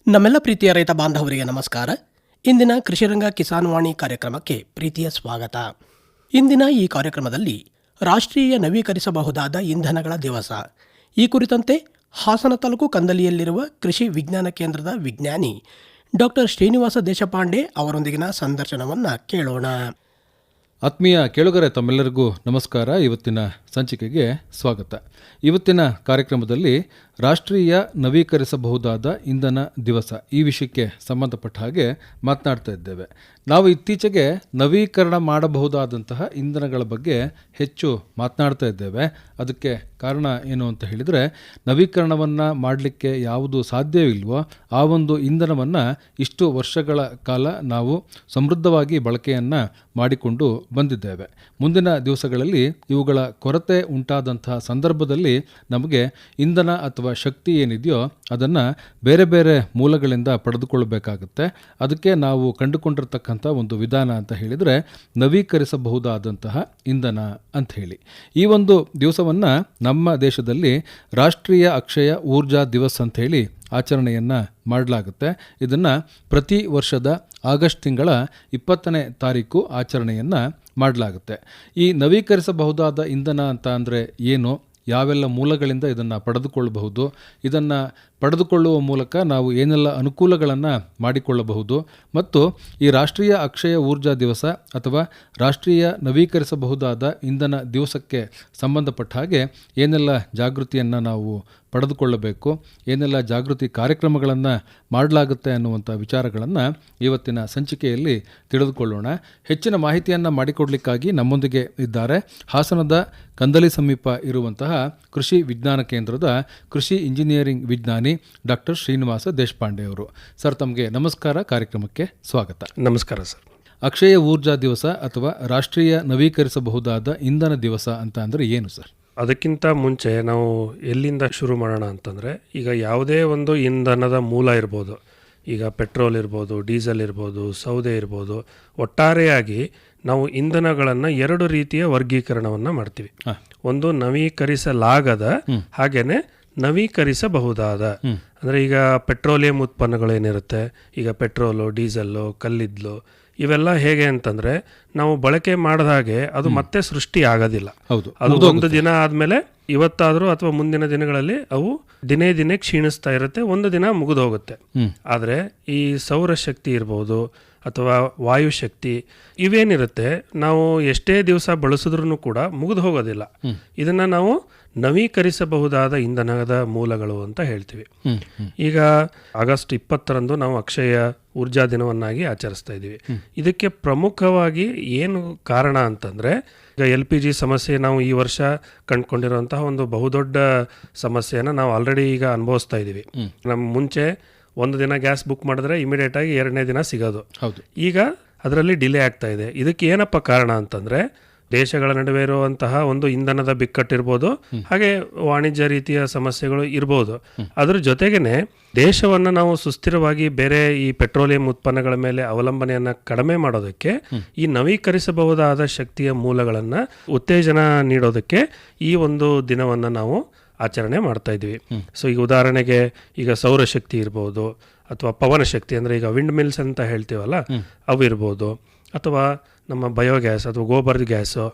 ನಮ್ಮೆಲ್ಲ ಪ್ರೀತಿಯ ರೈತ ಬಾಂಧವರಿಗೆ ನಮಸ್ಕಾರ. ಇಂದಿನ ಕೃಷಿರಂಗ ಕಿಸಾನ್ ವಾಣಿ ಕಾರ್ಯಕ್ರಮಕ್ಕೆ ಪ್ರೀತಿಯ ಸ್ವಾಗತ. ಇಂದಿನ ಈ ಕಾರ್ಯಕ್ರಮದಲ್ಲಿ ರಾಷ್ಟ್ರೀಯ ನವೀಕರಿಸಬಹುದಾದ ಇಂಧನಗಳ ದಿವಸ ಈ ಕುರಿತಂತೆ ಹಾಸನ ತಾಲೂಕು ಕಂದಲಿಯಲ್ಲಿರುವ ಕೃಷಿ ವಿಜ್ಞಾನ ಕೇಂದ್ರದ ವಿಜ್ಞಾನಿ ಡಾಕ್ಟರ್ ಶ್ರೀನಿವಾಸ ದೇಶಪಾಂಡೆ ಅವರೊಂದಿಗಿನ ಸಂದರ್ಶನವನ್ನು ಕೇಳೋಣ. ಆತ್ಮೀಯ ಕೇಳುಗರೆ, ತಮ್ಮೆಲ್ಲರಿಗೂ ನಮಸ್ಕಾರ. ಇವತ್ತಿನ ಸಂಚಿಕೆಗೆ ಸ್ವಾಗತ. ಇವತ್ತಿನ ಕಾರ್ಯಕ್ರಮದಲ್ಲಿ ರಾಷ್ಟ್ರೀಯ ನವೀಕರಿಸಬಹುದಾದ ಇಂಧನ ದಿವಸ ಈ ವಿಷಯಕ್ಕೆ ಸಂಬಂಧಪಟ್ಟ ಹಾಗೆ ಮಾತನಾಡ್ತಾ ಇದ್ದೇವೆ. ನಾವು ಇತ್ತೀಚೆಗೆ ನವೀಕರಣ ಮಾಡಬಹುದಾದಂತಹ ಇಂಧನಗಳ ಬಗ್ಗೆ ಹೆಚ್ಚು ಮಾತನಾಡ್ತಾ ಇದ್ದೇವೆ. ಅದಕ್ಕೆ ಕಾರಣ ಏನು ಅಂತ ಹೇಳಿದರೆ, ನವೀಕರಣವನ್ನು ಮಾಡಲಿಕ್ಕೆ ಯಾವುದು ಸಾಧ್ಯವಿಲ್ವೋ ಆ ಒಂದು ಇಂಧನವನ್ನು ಇಷ್ಟು ವರ್ಷಗಳ ಕಾಲ ನಾವು ಸಮೃದ್ಧವಾಗಿ ಬಳಕೆಯನ್ನು ಮಾಡಿಕೊಂಡು ಬಂದಿದ್ದೇವೆ. ಮುಂದಿನ ದಿವಸಗಳಲ್ಲಿ ಇವುಗಳ ಕೊರತೆ ಉಂಟಾದಂತಹ ಸಂದರ್ಭದಲ್ಲಿ ನಮಗೆ ಇಂಧನ ಅಥವಾ ಶಕ್ತಿ ಏನಿದೆಯೋ ಅದನ್ನು ಬೇರೆ ಬೇರೆ ಮೂಲಗಳಿಂದ ಪಡೆದುಕೊಳ್ಳಬೇಕಾಗುತ್ತೆ. ಅದಕ್ಕೆ ನಾವು ಕಂಡುಕೊಂಡಿರ್ತಕ್ಕಂಥ ಒಂದು ವಿಧಾನ ಅಂತ ಹೇಳಿದರೆ ನವೀಕರಿಸಬಹುದಾದಂತಹ ಇಂಧನ ಅಂತ ಹೇಳಿ. ಈ ಒಂದು ದಿವಸವನ್ನು ನಮ್ಮ ದೇಶದಲ್ಲಿ ರಾಷ್ಟ್ರೀಯ ಅಕ್ಷಯ ಊರ್ಜಾ ದಿವಸ್ ಅಂತ ಹೇಳಿ ಆಚರಣೆಯನ್ನು ಮಾಡಲಾಗುತ್ತೆ. ಇದನ್ನು ಪ್ರತಿ ವರ್ಷದ ಆಗಸ್ಟ್ ತಿಂಗಳ 20ನೇ ತಾರೀಕು ಆಚರಣೆಯನ್ನು ಮಾಡಲಾಗುತ್ತೆ. ಈ ನವೀಕರಿಸಬಹುದಾದ ಇಂಧನ ಅಂತ ಅಂದರೆ ಏನು, ಯಾವೆಲ್ಲ ಮೂಲಗಳಿಂದ ಇದನ್ನು ಪಡೆದುಕೊಳ್ಳಬಹುದು, ಇದನ್ನು ಪಡೆದುಕೊಳ್ಳುವ ಮೂಲಕ ನಾವು ಏನೆಲ್ಲ ಅನುಕೂಲಗಳನ್ನು ಮಾಡಿಕೊಳ್ಳಬಹುದು, ಮತ್ತು ಈ ರಾಷ್ಟ್ರೀಯ ಅಕ್ಷಯ ಊರ್ಜಾ ದಿವಸ ಅಥವಾ ರಾಷ್ಟ್ರೀಯ ನವೀಕರಿಸಬಹುದಾದ ಇಂಧನ ದಿವಸಕ್ಕೆ ಸಂಬಂಧಪಟ್ಟ ಹಾಗೆ ಏನೆಲ್ಲ ಜಾಗೃತಿಯನ್ನು ನಾವು ಪಡೆದುಕೊಳ್ಳಬೇಕು, ಏನೆಲ್ಲ ಜಾಗೃತಿ ಕಾರ್ಯಕ್ರಮಗಳನ್ನು ಮಾಡಲಾಗುತ್ತೆ ಅನ್ನುವಂಥ ವಿಚಾರಗಳನ್ನು ಇವತ್ತಿನ ಸಂಚಿಕೆಯಲ್ಲಿ ತಿಳಿದುಕೊಳ್ಳೋಣ. ಹೆಚ್ಚಿನ ಮಾಹಿತಿಯನ್ನು ಮಾಡಿಕೊಡಲಿಕ್ಕಾಗಿ ನಮ್ಮೊಂದಿಗೆ ಇದ್ದಾರೆ ಹಾಸನದ ಕಂದಲಿ ಸಮೀಪ ಇರುವಂತಹ ಕೃಷಿ ವಿಜ್ಞಾನ ಕೇಂದ್ರದ ಕೃಷಿ ಇಂಜಿನಿಯರಿಂಗ್ ವಿಜ್ಞಾನಿ ಡಾಕ್ಟರ್ ಶ್ರೀನಿವಾಸ ದೇಶಪಾಂಡೆ ಅವರು. ಸರ್, ತಮಗೆ ನಮಸ್ಕಾರ, ಕಾರ್ಯಕ್ರಮಕ್ಕೆ ಸ್ವಾಗತ. ನಮಸ್ಕಾರ ಸರ್. ಅಕ್ಷಯ ಊರ್ಜಾ ದಿವಸ ಅಥವಾ ರಾಷ್ಟ್ರೀಯ ನವೀಕರಿಸಬಹುದಾದ ಇಂಧನ ದಿವಸ ಅಂತ ಅಂದರೆ ಏನು ಸರ್? ಅದಕ್ಕಿಂತ ಮುಂಚೆ ನಾವು ಎಲ್ಲಿಂದ ಶುರು ಮಾಡೋಣ ಅಂತಂದರೆ, ಈಗ ಯಾವುದೇ ಒಂದು ಇಂಧನದ ಮೂಲ ಇರ್ಬೋದು, ಈಗ ಪೆಟ್ರೋಲ್ ಇರ್ಬೋದು, ಡೀಸೆಲ್ ಇರ್ಬೋದು, ಸೌದೆ ಇರ್ಬೋದು, ಒಟ್ಟಾರೆಯಾಗಿ ನಾವು ಇಂಧನಗಳನ್ನು 2 ರೀತಿಯ ವರ್ಗೀಕರಣವನ್ನು ಮಾಡ್ತೀವಿ. ಒಂದು ನವೀಕರಿಸಲಾಗದ, ಹಾಗೇನೆ ನವೀಕರಿಸಬಹುದಾದ. ಅಂದರೆ ಈಗ ಪೆಟ್ರೋಲಿಯಂ ಉತ್ಪನ್ನಗಳೇನಿರುತ್ತೆ, ಈಗ ಪೆಟ್ರೋಲು, ಡೀಸೆಲ್ಲು, ಕಲ್ಲಿದ್ದಲು, ಇವೆಲ್ಲ ಹೇಗೆ ಅಂತಂದರೆ ನಾವು ಬಳಕೆ ಮಾಡಿದ ಹಾಗೆ ಅದು ಮತ್ತೆ ಸೃಷ್ಟಿ ಆಗೋದಿಲ್ಲ. ಅದು ಒಂದು ದಿನ ಆದಮೇಲೆ ಇವತ್ತಾದರೂ ಅಥವಾ ಮುಂದಿನ ದಿನಗಳಲ್ಲಿ ಅವು ದಿನೇ ದಿನೇ ಕ್ಷೀಣಿಸ್ತಾ ಇರುತ್ತೆ, ಒಂದು ದಿನ ಮುಗಿದು ಹೋಗುತ್ತೆ. ಆದರೆ ಈ ಸೌರಶಕ್ತಿ ಇರ್ಬೋದು ಅಥವಾ ವಾಯುಶಕ್ತಿ ಇವೇನಿರುತ್ತೆ, ನಾವು ಎಷ್ಟೇ ದಿವಸ ಬಳಸಿದ್ರೂ ಕೂಡ ಮುಗಿದು ಹೋಗೋದಿಲ್ಲ. ಇದನ್ನು ನಾವು ನವೀಕರಿಸಬಹುದಾದ ಇಂಧನದ ಮೂಲಗಳು ಅಂತ ಹೇಳ್ತೀವಿ. ಈಗ ಆಗಸ್ಟ್ 20ರಂದು ನಾವು ಅಕ್ಷಯ ಊರ್ಜಾ ದಿನವನ್ನಾಗಿ ಆಚರಿಸ್ತಾ ಇದ್ದೀವಿ. ಇದಕ್ಕೆ ಪ್ರಮುಖವಾಗಿ ಏನು ಕಾರಣ ಅಂತಂದರೆ, ಈಗ LPG ಸಮಸ್ಯೆ ನಾವು ಈ ವರ್ಷ ಕಂಡುಕೊಂಡಿರುವಂತಹ ಒಂದು ಬಹುದೊಡ್ಡ ಸಮಸ್ಯೆಯನ್ನು ನಾವು ಆಲ್ರೆಡಿ ಈಗ ಅನುಭವಿಸ್ತಾ ಇದ್ದೀವಿ. ನಮ್ಮ ಮುಂಚೆ ಒಂದು ದಿನ ಗ್ಯಾಸ್ ಬುಕ್ ಮಾಡಿದ್ರೆ ಇಮಿಡಿಯೇಟಾಗಿ 2ನೇ ದಿನ ಸಿಗೋದು. ಈಗ ಅದರಲ್ಲಿ ಡಿಲೇ ಆಗ್ತಾ ಇದೆ. ಇದಕ್ಕೆ ಏನಪ್ಪ ಕಾರಣ ಅಂತಂದರೆ, ದೇಶಗಳ ನಡುವೆ ಇರುವಂತಹ ಒಂದು ಇಂಧನದ ಬಿಕ್ಕಟ್ಟಿರ್ಬೋದು, ಹಾಗೆ ವಾಣಿಜ್ಯ ರೀತಿಯ ಸಮಸ್ಯೆಗಳು ಇರ್ಬೋದು. ಅದ್ರ ಜೊತೆಗೇನೆ ದೇಶವನ್ನು ನಾವು ಸುಸ್ಥಿರವಾಗಿ ಬೇರೆ ಈ ಪೆಟ್ರೋಲಿಯಂ ಉತ್ಪನ್ನಗಳ ಮೇಲೆ ಅವಲಂಬನೆಯನ್ನು ಕಡಿಮೆ ಮಾಡೋದಕ್ಕೆ ಈ ನವೀಕರಿಸಬಹುದಾದ ಶಕ್ತಿಯ ಮೂಲಗಳನ್ನು ಉತ್ತೇಜನ ನೀಡೋದಕ್ಕೆ ಈ ಒಂದು ದಿನವನ್ನು ನಾವು ಆಚರಣೆ ಮಾಡ್ತಾ ಇದ್ವಿ. ಸೊ ಈಗ ಉದಾಹರಣೆಗೆ ಈಗ ಸೌರಶಕ್ತಿ ಇರ್ಬೋದು, ಅಥವಾ ಪವನ ಶಕ್ತಿ ಅಂದರೆ ಈಗ ವಿಂಡ್ ಮಿಲ್ಸ್ ಅಂತ ಹೇಳ್ತೀವಲ್ಲ, ಅವು ಇರ್ಬೋದು, ಅಥವಾ ನಮ್ಮ ಬಯೋಗ್ಯಾಸ್ ಅಥವಾ ಗೋಬರ್ ಗ್ಯಾಸು,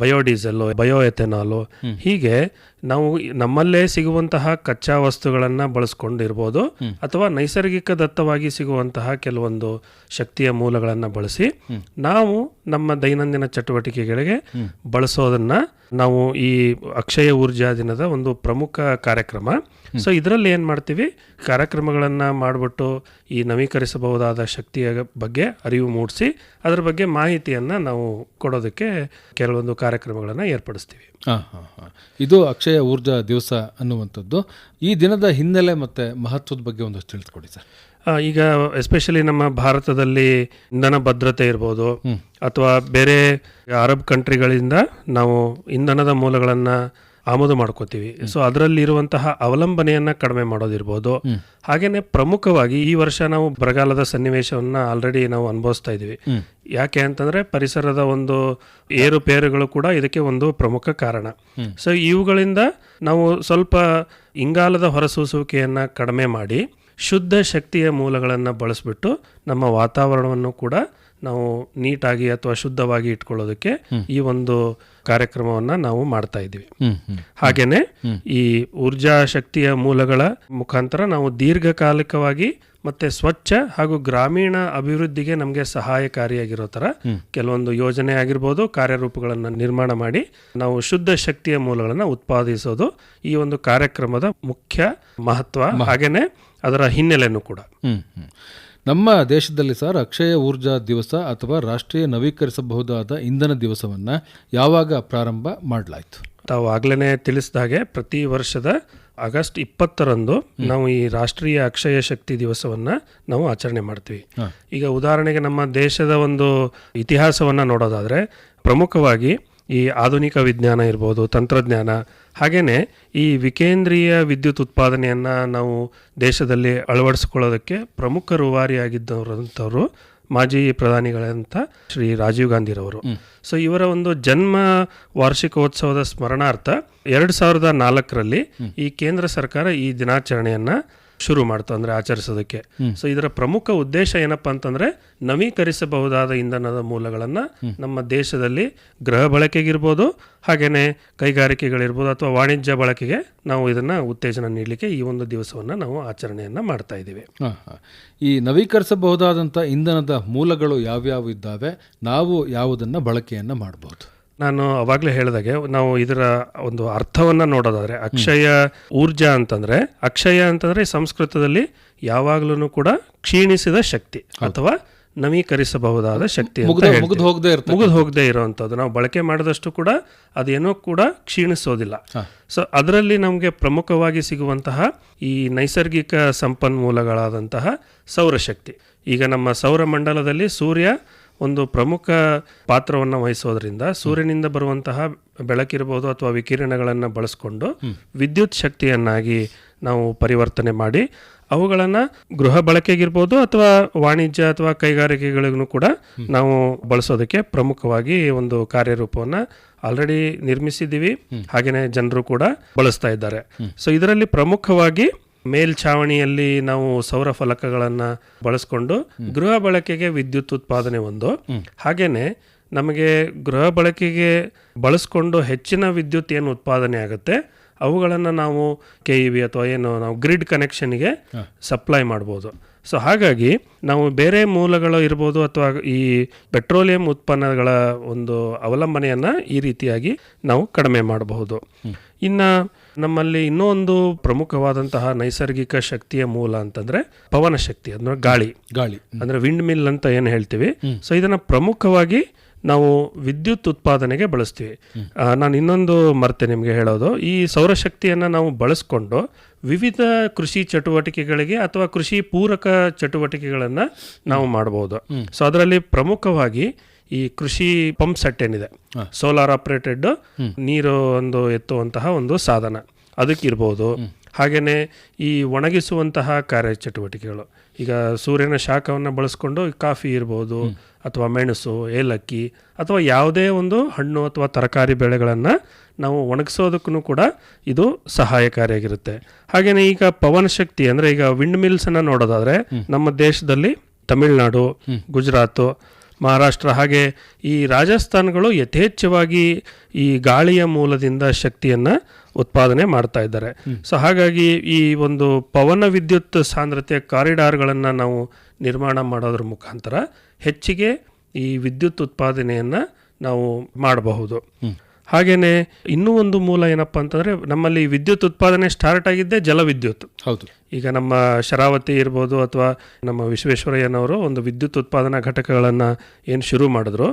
ಬಯೋಡೀಸೆಲ್ಲು, ಬಯೋ ಎಥೆನಾಲು, ಹೀಗೆ ನಾವು ನಮ್ಮಲ್ಲೇ ಸಿಗುವಂತಹ ಕಚ್ಚಾ ವಸ್ತುಗಳನ್ನು ಬಳಸ್ಕೊಂಡಿರ್ಬೋದು, ಅಥವಾ ನೈಸರ್ಗಿಕ ದತ್ತವಾಗಿ ಸಿಗುವಂತಹ ಕೆಲವೊಂದು ಶಕ್ತಿಯ ಮೂಲಗಳನ್ನು ಬಳಸಿ ನಾವು ನಮ್ಮ ದೈನಂದಿನ ಚಟುವಟಿಕೆಗಳಿಗೆ ಬಳಸೋದನ್ನು ನಾವು ಈ ಅಕ್ಷಯ ಊರ್ಜಾ ದಿನದ ಒಂದು ಪ್ರಮುಖ ಕಾರ್ಯಕ್ರಮ. ಸೊ ಇದರಲ್ಲಿ ಏನು ಮಾಡ್ತೀವಿ, ಕಾರ್ಯಕ್ರಮಗಳನ್ನು ಮಾಡಿಬಿಟ್ಟು ಈ ನವೀಕರಿಸಬಹುದಾದ ಶಕ್ತಿಯ ಬಗ್ಗೆ ಅರಿವು ಮೂಡಿಸಿ ಅದರ ಬಗ್ಗೆ ಮಾಹಿತಿಯನ್ನು ನಾವು ಕೊಡೋದಕ್ಕೆ ಕೆಲವೊಂದು ಕಾರ್ಯಕ್ರಮಗಳನ್ನು ಏರ್ಪಡಿಸ್ತೀವಿ. ಇದು ಅಕ್ಷಯ ಊರ್ಜಾ ದಿವಸ ಅನ್ನುವಂಥದ್ದು. ಈ ದಿನದ ಹಿನ್ನೆಲೆ ಮತ್ತು ಮಹತ್ವದ ಬಗ್ಗೆ ಒಂದಷ್ಟು ತಿಳಿದುಕೊಡಿ ಸರ್. ಈಗ ಎಸ್ಪೆಷಲಿ ನಮ್ಮ ಭಾರತದಲ್ಲಿ ಇಂಧನ ಭದ್ರತೆ ಇರ್ಬೋದು, ಅಥವಾ ಬೇರೆ ಅರಬ್ ಕಂಟ್ರಿಗಳಿಂದ ನಾವು ಇಂಧನದ ಮೂಲಗಳನ್ನು ಆಮದು ಮಾಡ್ಕೋತೀವಿ. ಸೊ ಅದರಲ್ಲಿರುವಂತಹ ಅವಲಂಬನೆಯನ್ನು ಕಡಿಮೆ ಮಾಡೋದಿರ್ಬೋದು. ಹಾಗೇನೆ ಪ್ರಮುಖವಾಗಿ ಈ ವರ್ಷ ನಾವು ಬರಗಾಲದ ಸನ್ನಿವೇಶವನ್ನು ಆಲ್ರೆಡಿ ನಾವು ಅನುಭವಿಸ್ತಾ ಇದ್ದೀವಿ. ಯಾಕೆ ಅಂತಂದ್ರೆ ಪರಿಸರದ ಒಂದು ಏರುಪೇರುಗಳು ಕೂಡ ಇದಕ್ಕೆ ಒಂದು ಪ್ರಮುಖ ಕಾರಣ. ಸೊ ಇವುಗಳಿಂದ ನಾವು ಸ್ವಲ್ಪ ಇಂಗಾಲದ ಹೊರಸೂಸುವಿಕೆಯನ್ನು ಕಡಿಮೆ ಮಾಡಿ ಶುದ್ಧ ಶಕ್ತಿಯ ಮೂಲಗಳನ್ನು ಬಳಸಿಬಿಟ್ಟು ನಮ್ಮ ವಾತಾವರಣವನ್ನು ಕೂಡ ನಾವು ನೀಟಾಗಿ ಅಥವಾ ಶುದ್ಧವಾಗಿ ಇಟ್ಕೊಳ್ಳೋದಕ್ಕೆ ಈ ಒಂದು ಕಾರ್ಯಕ್ರಮವನ್ನು ನಾವು ಮಾಡ್ತಾ ಇದ್ದೀವಿ. ಹಾಗೇನೆ ಈ ಊರ್ಜಾ ಶಕ್ತಿಯ ಮೂಲಗಳ ಮುಖಾಂತರ ನಾವು ದೀರ್ಘಕಾಲಿಕವಾಗಿ ಮತ್ತೆ ಸ್ವಚ್ಛ ಹಾಗೂ ಗ್ರಾಮೀಣ ಅಭಿವೃದ್ಧಿಗೆ ನಮಗೆ ಸಹಾಯಕಾರಿಯಾಗಿರೋ ಥರ ಕೆಲವೊಂದು ಯೋಜನೆ ಆಗಿರ್ಬೋದು, ಕಾರ್ಯರೂಪಗಳನ್ನು ನಿರ್ಮಾಣ ಮಾಡಿ ನಾವು ಶುದ್ಧ ಶಕ್ತಿಯ ಮೂಲಗಳನ್ನು ಉತ್ಪಾದಿಸೋದು ಈ ಒಂದು ಕಾರ್ಯಕ್ರಮದ ಮುಖ್ಯ ಮಹತ್ವ, ಹಾಗೇನೆ ಅದರ ಹಿನ್ನೆಲೆನೂ ಕೂಡ. ನಮ್ಮ ದೇಶದಲ್ಲಿ ಸರ್ ಅಕ್ಷಯ ಊರ್ಜಾ ದಿವಸ ಅಥವಾ ರಾಷ್ಟ್ರೀಯ ನವೀಕರಿಸಬಹುದಾದ ಇಂಧನ ದಿವಸವನ್ನು ಯಾವಾಗ ಪ್ರಾರಂಭ ಮಾಡಲಾಯಿತು? ತಾವು ಆಗ್ಲೇ ತಿಳಿಸಿದ ಹಾಗೆ ಪ್ರತಿ ವರ್ಷದ ಆಗಸ್ಟ್ 20ರಂದು ನಾವು ಈ ರಾಷ್ಟ್ರೀಯ ಅಕ್ಷಯ ಶಕ್ತಿ ದಿವಸವನ್ನು ನಾವು ಆಚರಣೆ ಮಾಡ್ತೀವಿ. ಈಗ ಉದಾಹರಣೆಗೆ ನಮ್ಮ ದೇಶದ ಒಂದು ಇತಿಹಾಸವನ್ನು ನೋಡೋದಾದರೆ ಪ್ರಮುಖವಾಗಿ ಈ ಆಧುನಿಕ ವಿಜ್ಞಾನ ಇರ್ಬೋದು, ತಂತ್ರಜ್ಞಾನ, ಹಾಗೆಯೇ ಈ ವಿಕೇಂದ್ರೀಯ ವಿದ್ಯುತ್ ಉತ್ಪಾದನೆಯನ್ನು ನಾವು ದೇಶದಲ್ಲಿ ಅಳವಡಿಸ್ಕೊಳ್ಳೋದಕ್ಕೆ ಪ್ರಮುಖ ರೂವಾರಿಯಾಗಿದ್ದವರಂಥವ್ರು ಮಾಜಿ ಪ್ರಧಾನಿಗಳಂತ ಶ್ರೀ ರಾಜೀವ್ ಗಾಂಧಿರವರು. ಸೊ ಇವರ ಒಂದು ಜನ್ಮ ವಾರ್ಷಿಕೋತ್ಸವದ ಸ್ಮರಣಾರ್ಥ 2004ರಲ್ಲಿ ಈ ಕೇಂದ್ರ ಸರ್ಕಾರ ಈ ದಿನಾಚರಣೆಯನ್ನು ಶುರು ಮಾಡ್ತು, ಅಂದರೆ ಆಚರಿಸೋದಕ್ಕೆ. ಸೊ ಇದರ ಪ್ರಮುಖ ಉದ್ದೇಶ ಏನಪ್ಪಾ ಅಂತಂದ್ರೆ ನವೀಕರಿಸಬಹುದಾದ ಇಂಧನದ ಮೂಲಗಳನ್ನು ನಮ್ಮ ದೇಶದಲ್ಲಿ ಗೃಹ ಬಳಕೆಗಿರ್ಬೋದು, ಹಾಗೇನೆ ಕೈಗಾರಿಕೆಗಳಿರ್ಬೋದು ಅಥವಾ ವಾಣಿಜ್ಯ ಬಳಕೆಗೆ ನಾವು ಇದನ್ನ ಉತ್ತೇಜನ ನೀಡಲಿಕ್ಕೆ ಈ ಒಂದು ದಿವಸವನ್ನು ನಾವು ಆಚರಣೆಯನ್ನ ಮಾಡ್ತಾ ಇದ್ದೀವಿ. ಈ ನವೀಕರಿಸಬಹುದಾದಂಥ ಇಂಧನದ ಮೂಲಗಳು ಯಾವ್ಯಾವ ಇದ್ದಾವೆ, ನಾವು ಯಾವುದನ್ನ ಬಳಕೆಯನ್ನ ಮಾಡಬಹುದು? ನಾನು ಅವಾಗಲೇ ಹೇಳಿದಾಗೆ ನಾವು ಇದರ ಒಂದು ಅರ್ಥವನ್ನು ನೋಡೋದಾದ್ರೆ ಅಕ್ಷಯ ಊರ್ಜಾ ಅಂತಂದ್ರೆ, ಅಕ್ಷಯ ಅಂತಂದ್ರೆ ಸಂಸ್ಕೃತದಲ್ಲಿ ಯಾವಾಗಲೂ ಕೂಡ ಕ್ಷೀಣಿಸಿದ ಶಕ್ತಿ ಅಥವಾ ನವೀಕರಿಸಬಹುದಾದ ಶಕ್ತಿ, ಮುಗಿದು ಹೋಗದೆ ಇರುವಂಥದ್ದು. ನಾವು ಬಳಕೆ ಮಾಡಿದಷ್ಟು ಕೂಡ ಅದೇನೋ ಕೂಡ ಕ್ಷೀಣಿಸೋದಿಲ್ಲ. ಸೊ ಅದರಲ್ಲಿ ನಮಗೆ ಪ್ರಮುಖವಾಗಿ ಸಿಗುವಂತಹ ಈ ನೈಸರ್ಗಿಕ ಸಂಪನ್ಮೂಲಗಳಾದಂತಹ ಸೌರಶಕ್ತಿ. ಈಗ ನಮ್ಮ ಸೌರಮಂಡಲದಲ್ಲಿ ಸೂರ್ಯ ಒಂದು ಪ್ರಮುಖ ಪಾತ್ರವನ್ನು ವಹಿಸೋದ್ರಿಂದ ಸೂರ್ಯನಿಂದ ಬರುವಂತಹ ಬೆಳಕಿರ್ಬೋದು ಅಥವಾ ವಿಕಿರಣಗಳನ್ನು ಬಳಸ್ಕೊಂಡು ವಿದ್ಯುತ್ ಶಕ್ತಿಯನ್ನಾಗಿ ನಾವು ಪರಿವರ್ತನೆ ಮಾಡಿ ಅವುಗಳನ್ನು ಗೃಹ ಬಳಕೆಗಿರ್ಬೋದು ಅಥವಾ ವಾಣಿಜ್ಯ ಅಥವಾ ಕೈಗಾರಿಕೆಗಳಿಗೂ ಕೂಡ ನಾವು ಬಳಸೋದಕ್ಕೆ ಪ್ರಮುಖವಾಗಿ ಒಂದು ಕಾರ್ಯರೂಪವನ್ನು ಆಲ್ರೆಡಿ ನಿರ್ಮಿಸಿದ್ದೀವಿ. ಹಾಗೆಯೇ ಜನರು ಕೂಡ ಬಳಸ್ತಾ ಇದ್ದಾರೆ. ಸೊ ಇದರಲ್ಲಿ ಪ್ರಮುಖವಾಗಿ ಮೇಲ್ಛಾವಣಿಯಲ್ಲಿ ನಾವು ಸೌರ ಫಲಕಗಳನ್ನು ಬಳಸ್ಕೊಂಡು ಗೃಹ ಬಳಕೆಗೆ ವಿದ್ಯುತ್ ಉತ್ಪಾದನೆ ಒಂದು, ಹಾಗೇನೆ ನಮಗೆ ಗೃಹ ಬಳಕೆಗೆ ಬಳಸ್ಕೊಂಡು ಹೆಚ್ಚಿನ ವಿದ್ಯುತ್ ಏನು ಉತ್ಪಾದನೆ ಆಗುತ್ತೆ ಅವುಗಳನ್ನು ನಾವು KEB ಅಥವಾ ಏನು ನಾವು ಗ್ರಿಡ್ ಕನೆಕ್ಷನ್ಗೆ ಸಪ್ಲೈ ಮಾಡ್ಬೋದು. ಸೊ ಹಾಗಾಗಿ ನಾವು ಬೇರೆ ಮೂಲಗಳು ಇರ್ಬೋದು ಅಥವಾ ಈ ಪೆಟ್ರೋಲಿಯಂ ಉತ್ಪನ್ನಗಳ ಒಂದು ಅವಲಂಬನೆಯನ್ನು ಈ ರೀತಿಯಾಗಿ ನಾವು ಕಡಿಮೆ ಮಾಡಬಹುದು. ಇನ್ನು ನಮ್ಮಲ್ಲಿ ಇನ್ನೂ ಒಂದು ಪ್ರಮುಖವಾದಂತಹ ನೈಸರ್ಗಿಕ ಶಕ್ತಿಯ ಮೂಲ ಅಂತಂದ್ರೆ ಪವನ ಶಕ್ತಿ, ಅಂದ್ರೆ ಗಾಳಿ ಅಂದ್ರೆ ವಿಂಡ್ ಮಿಲ್ ಅಂತ ಏನು ಹೇಳ್ತೀವಿ. ಸೊ ಇದನ್ನ ಪ್ರಮುಖವಾಗಿ ನಾವು ವಿದ್ಯುತ್ ಉತ್ಪಾದನೆಗೆ ಬಳಸ್ತೀವಿ. ನಾನು ಇನ್ನೊಂದು ಮರ್ತೆ ನಿಮಗೆ ಹೇಳೋದು, ಈ ಸೌರಶಕ್ತಿಯನ್ನು ನಾವು ಬಳಸ್ಕೊಂಡು ವಿವಿಧ ಕೃಷಿ ಚಟುವಟಿಕೆಗಳಿಗೆ ಅಥವಾ ಕೃಷಿ ಪೂರಕ ಚಟುವಟಿಕೆಗಳನ್ನು ನಾವು ಮಾಡಬಹುದು. ಸೊ ಅದರಲ್ಲಿ ಪ್ರಮುಖವಾಗಿ ಈ ಕೃಷಿ ಪಂಪ್ ಸೆಟ್ ಏನಿದೆ, ಸೋಲಾರ್ ಆಪರೇಟೆಡ್ ನೀರು ಒಂದು ಎತ್ತುವಂತಹ ಒಂದು ಸಾಧನ, ಅದಕ್ಕಿರ್ಬೋದು. ಹಾಗೆಯೇ ಈ ಒಣಗಿಸುವಂತಹ ಕಾರ್ಯಚಟುವಟಿಕೆಗಳು, ಈಗ ಸೂರ್ಯನ ಶಾಖವನ್ನು ಬಳಸ್ಕೊಂಡು ಕಾಫಿ ಇರ್ಬೋದು ಅಥವಾ ಮೆಣಸು, ಏಲಕ್ಕಿ ಅಥವಾ ಯಾವುದೇ ಒಂದು ಹಣ್ಣು ಅಥವಾ ತರಕಾರಿ ಬೆಳೆಗಳನ್ನು ನಾವು ಒಣಗಿಸೋದಕ್ಕೂ ಕೂಡ ಇದು ಸಹಾಯಕಾರಿಯಾಗಿರುತ್ತೆ. ಹಾಗೆಯೇ ಈಗ ಪವನ ಶಕ್ತಿ ಅಂದರೆ ಈಗ ವಿಂಡ್ ಮಿಲ್ಸನ್ನು ನೋಡೋದಾದರೆ ನಮ್ಮ ದೇಶದಲ್ಲಿ ತಮಿಳುನಾಡು, ಗುಜರಾತ್, ಮಹಾರಾಷ್ಟ್ರ ಹಾಗೆ ಈ ರಾಜಸ್ಥಾನಗಳು ಯಥೇಚ್ಛವಾಗಿ ಈ ಗಾಳಿಯ ಮೂಲದಿಂದ ಶಕ್ತಿಯನ್ನು ಉತ್ಪಾದನೆ ಮಾಡ್ತಾ ಇದ್ದಾರೆ. ಸೊ ಹಾಗಾಗಿ ಈ ಒಂದು ಪವನ ವಿದ್ಯುತ್ ಸಾಂದ್ರತೆಯ ಕಾರಿಡಾರ್ಗಳನ್ನು ನಾವು ನಿರ್ಮಾಣ ಮಾಡೋದ್ರ ಮುಖಾಂತರ ಹೆಚ್ಚಿಗೆ ಈ ವಿದ್ಯುತ್ ಉತ್ಪಾದನೆಯನ್ನು ನಾವು ಮಾಡಬಹುದು. ಹಾಗೇನೆ ಇನ್ನೂ ಒಂದು ಮೂಲ ಏನಪ್ಪಾ ಅಂತಂದ್ರೆ, ನಮ್ಮಲ್ಲಿ ವಿದ್ಯುತ್ ಉತ್ಪಾದನೆ ಸ್ಟಾರ್ಟ್ ಆಗಿದ್ದೆ ಜಲವಿದ್ಯುತ್. ಹೌದು. ಈಗ ನಮ್ಮ ಶರಾವತಿ ಇರ್ಬೋದು ಅಥವಾ ನಮ್ಮ ವಿಶ್ವೇಶ್ವರಯ್ಯನವರು ಒಂದು ವಿದ್ಯುತ್ ಉತ್ಪಾದನಾ ಘಟಕಗಳನ್ನು ಏನು ಶುರು ಮಾಡಿದ್ರು,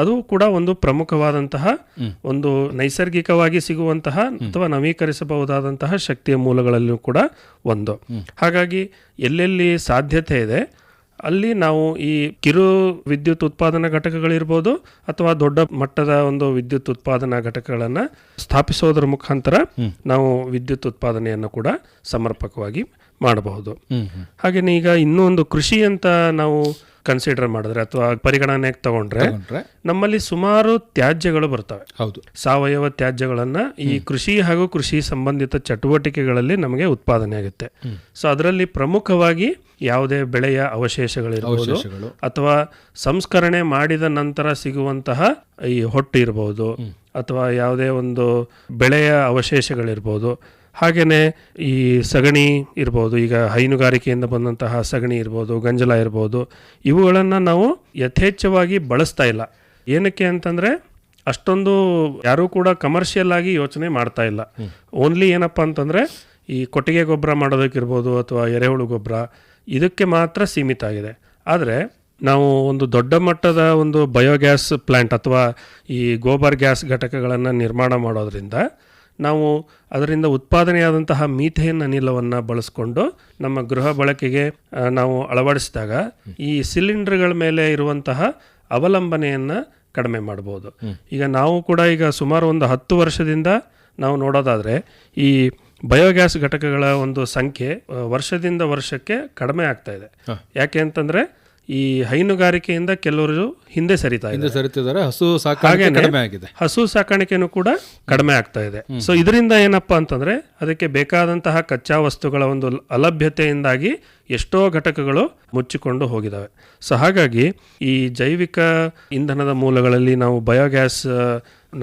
ಅದು ಕೂಡ ಒಂದು ಪ್ರಮುಖವಾದಂತಹ ಒಂದು ನೈಸರ್ಗಿಕವಾಗಿ ಸಿಗುವಂತಹ ಅಥವಾ ನವೀಕರಿಸಬಹುದಾದಂತಹ ಶಕ್ತಿಯ ಮೂಲಗಳಲ್ಲೂ ಕೂಡ ಒಂದು. ಹಾಗಾಗಿ ಎಲ್ಲೆಲ್ಲಿ ಸಾಧ್ಯತೆ ಇದೆ ಅಲ್ಲಿ ನಾವು ಈ ಕಿರು ವಿದ್ಯುತ್ ಉತ್ಪಾದನಾ ಘಟಕಗಳಿರ್ಬೋದು ಅಥವಾ ದೊಡ್ಡ ಮಟ್ಟದ ಒಂದು ವಿದ್ಯುತ್ ಉತ್ಪಾದನಾ ಘಟಕಗಳನ್ನು ಸ್ಥಾಪಿಸೋದ್ರ ಮುಖಾಂತರ ನಾವು ವಿದ್ಯುತ್ ಉತ್ಪಾದನೆಯನ್ನು ಕೂಡ ಸಮರ್ಪಕವಾಗಿ ಮಾಡಬಹುದು. ಹಾಗೆಯೇ ಈಗ ಇನ್ನೂ ಒಂದು ಕೃಷಿ ಅಂತ ನಾವು ಕನ್ಸಿಡರ್ ಮಾಡಿದ್ರೆ ಅಥವಾ ಪರಿಗಣನೆಗೆ ತಗೊಂಡ್ರೆ ನಮ್ಮಲ್ಲಿ ಸುಮಾರು ತ್ಯಾಜ್ಯಗಳು ಬರ್ತವೆ. ಹೌದು, ಸಾವಯವ ತ್ಯಾಜ್ಯಗಳನ್ನ ಈ ಕೃಷಿ ಹಾಗೂ ಕೃಷಿ ಸಂಬಂಧಿತ ಚಟುವಟಿಕೆಗಳಲ್ಲಿ ನಮಗೆ ಉತ್ಪಾದನೆ ಆಗುತ್ತೆ. ಸೊ ಅದರಲ್ಲಿ ಪ್ರಮುಖವಾಗಿ ಯಾವುದೇ ಬೆಳೆಯ ಅವಶೇಷಗಳಿರ್ಬೋದು ಅಥವಾ ಸಂಸ್ಕರಣೆ ಮಾಡಿದ ನಂತರ ಸಿಗುವಂತಹ ಈ ಹೊಟ್ಟು ಇರ್ಬೋದು ಅಥವಾ ಯಾವುದೇ ಒಂದು ಬೆಳೆಯ ಅವಶೇಷಗಳಿರ್ಬೋದು, ಹಾಗೆಯೇ ಈ ಸಗಣಿ ಇರ್ಬೋದು, ಈಗ ಹೈನುಗಾರಿಕೆಯಿಂದ ಬಂದಂತಹ ಸಗಣಿ ಇರ್ಬೋದು, ಗಂಜಲ ಇರ್ಬೋದು, ಇವುಗಳನ್ನು ನಾವು ಯಥೇಚ್ಛವಾಗಿ ಬಳಸ್ತಾ ಇಲ್ಲ. ಏನಕ್ಕೆ ಅಂತಂದರೆ ಅಷ್ಟೊಂದು ಯಾರೂ ಕೂಡ ಕಮರ್ಷಿಯಲ್ ಆಗಿ ಯೋಚನೆ ಮಾಡ್ತಾ ಇಲ್ಲ. ಓನ್ಲಿ ಏನಪ್ಪ ಅಂತಂದರೆ ಈ ಕೊಟ್ಟಿಗೆ ಗೊಬ್ಬರ ಮಾಡೋದಕ್ಕಿರ್ಬೋದು ಅಥವಾ ಎರೆಹುಳು ಗೊಬ್ಬರ, ಇದಕ್ಕೆ ಮಾತ್ರ ಸೀಮಿತ ಆಗಿದೆ. ಆದರೆ ನಾವು ಒಂದು ದೊಡ್ಡ ಮಟ್ಟದ ಒಂದು ಬಯೋಗ್ಯಾಸ್ ಪ್ಲ್ಯಾಂಟ್ ಅಥವಾ ಈ ಗೋಬರ್ ಗ್ಯಾಸ್ ಘಟಕಗಳನ್ನು ನಿರ್ಮಾಣ ಮಾಡೋದ್ರಿಂದ ನಾವು ಅದರಿಂದ ಉತ್ಪಾದನೆಯಾದಂತಹ ಮೀಥೇನ್ ಅನಿಲವನ್ನು ಬಳಸ್ಕೊಂಡು ನಮ್ಮ ಗೃಹ ಬಳಕೆಗೆ ನಾವು ಅಳವಡಿಸಿದಾಗ ಈ ಸಿಲಿಂಡರ್ಗಳ ಮೇಲೆ ಇರುವಂತಹ ಅವಲಂಬನೆಯನ್ನು ಕಡಿಮೆ ಮಾಡ್ಬೋದು. ಈಗ ನಾವು ಕೂಡ ಈಗ ಸುಮಾರು ಒಂದು 10 ವರ್ಷದಿಂದ ನಾವು ನೋಡೋದಾದರೆ ಈ ಬಯೋಗ್ಯಾಸ್ ಘಟಕಗಳ ಒಂದು ಸಂಖ್ಯೆ ವರ್ಷದಿಂದ ವರ್ಷಕ್ಕೆ ಕಡಿಮೆ ಆಗ್ತಾ ಇದೆ. ಯಾಕೆ ಅಂತಂದರೆ ಈ ಹೈನುಗಾರಿಕೆಯಿಂದ ಕೆಲವರು ಹಿಂದೆ ಸರಿತಿದ್ದಾರೆ. ಹಸು ಸಾಕಾಣಿಕೆನೂ ಕೂಡ ಕಡಿಮೆ ಆಗ್ತಾ ಇದೆ. ಸೊ ಇದರಿಂದ ಏನಪ್ಪಾ ಅಂತಂದ್ರೆ ಅದಕ್ಕೆ ಬೇಕಾದಂತಹ ಕಚ್ಚಾ ವಸ್ತುಗಳ ಒಂದು ಅಲಭ್ಯತೆಯಿಂದಾಗಿ ಎಷ್ಟೋ ಘಟಕಗಳು ಮುಚ್ಚಿಕೊಂಡು ಹೋಗಿದ್ದಾವೆ. ಸೊ ಹಾಗಾಗಿ ಈ ಜೈವಿಕ ಇಂಧನದ ಮೂಲಗಳಲ್ಲಿ ನಾವು ಬಯೋಗ್ಯಾಸ್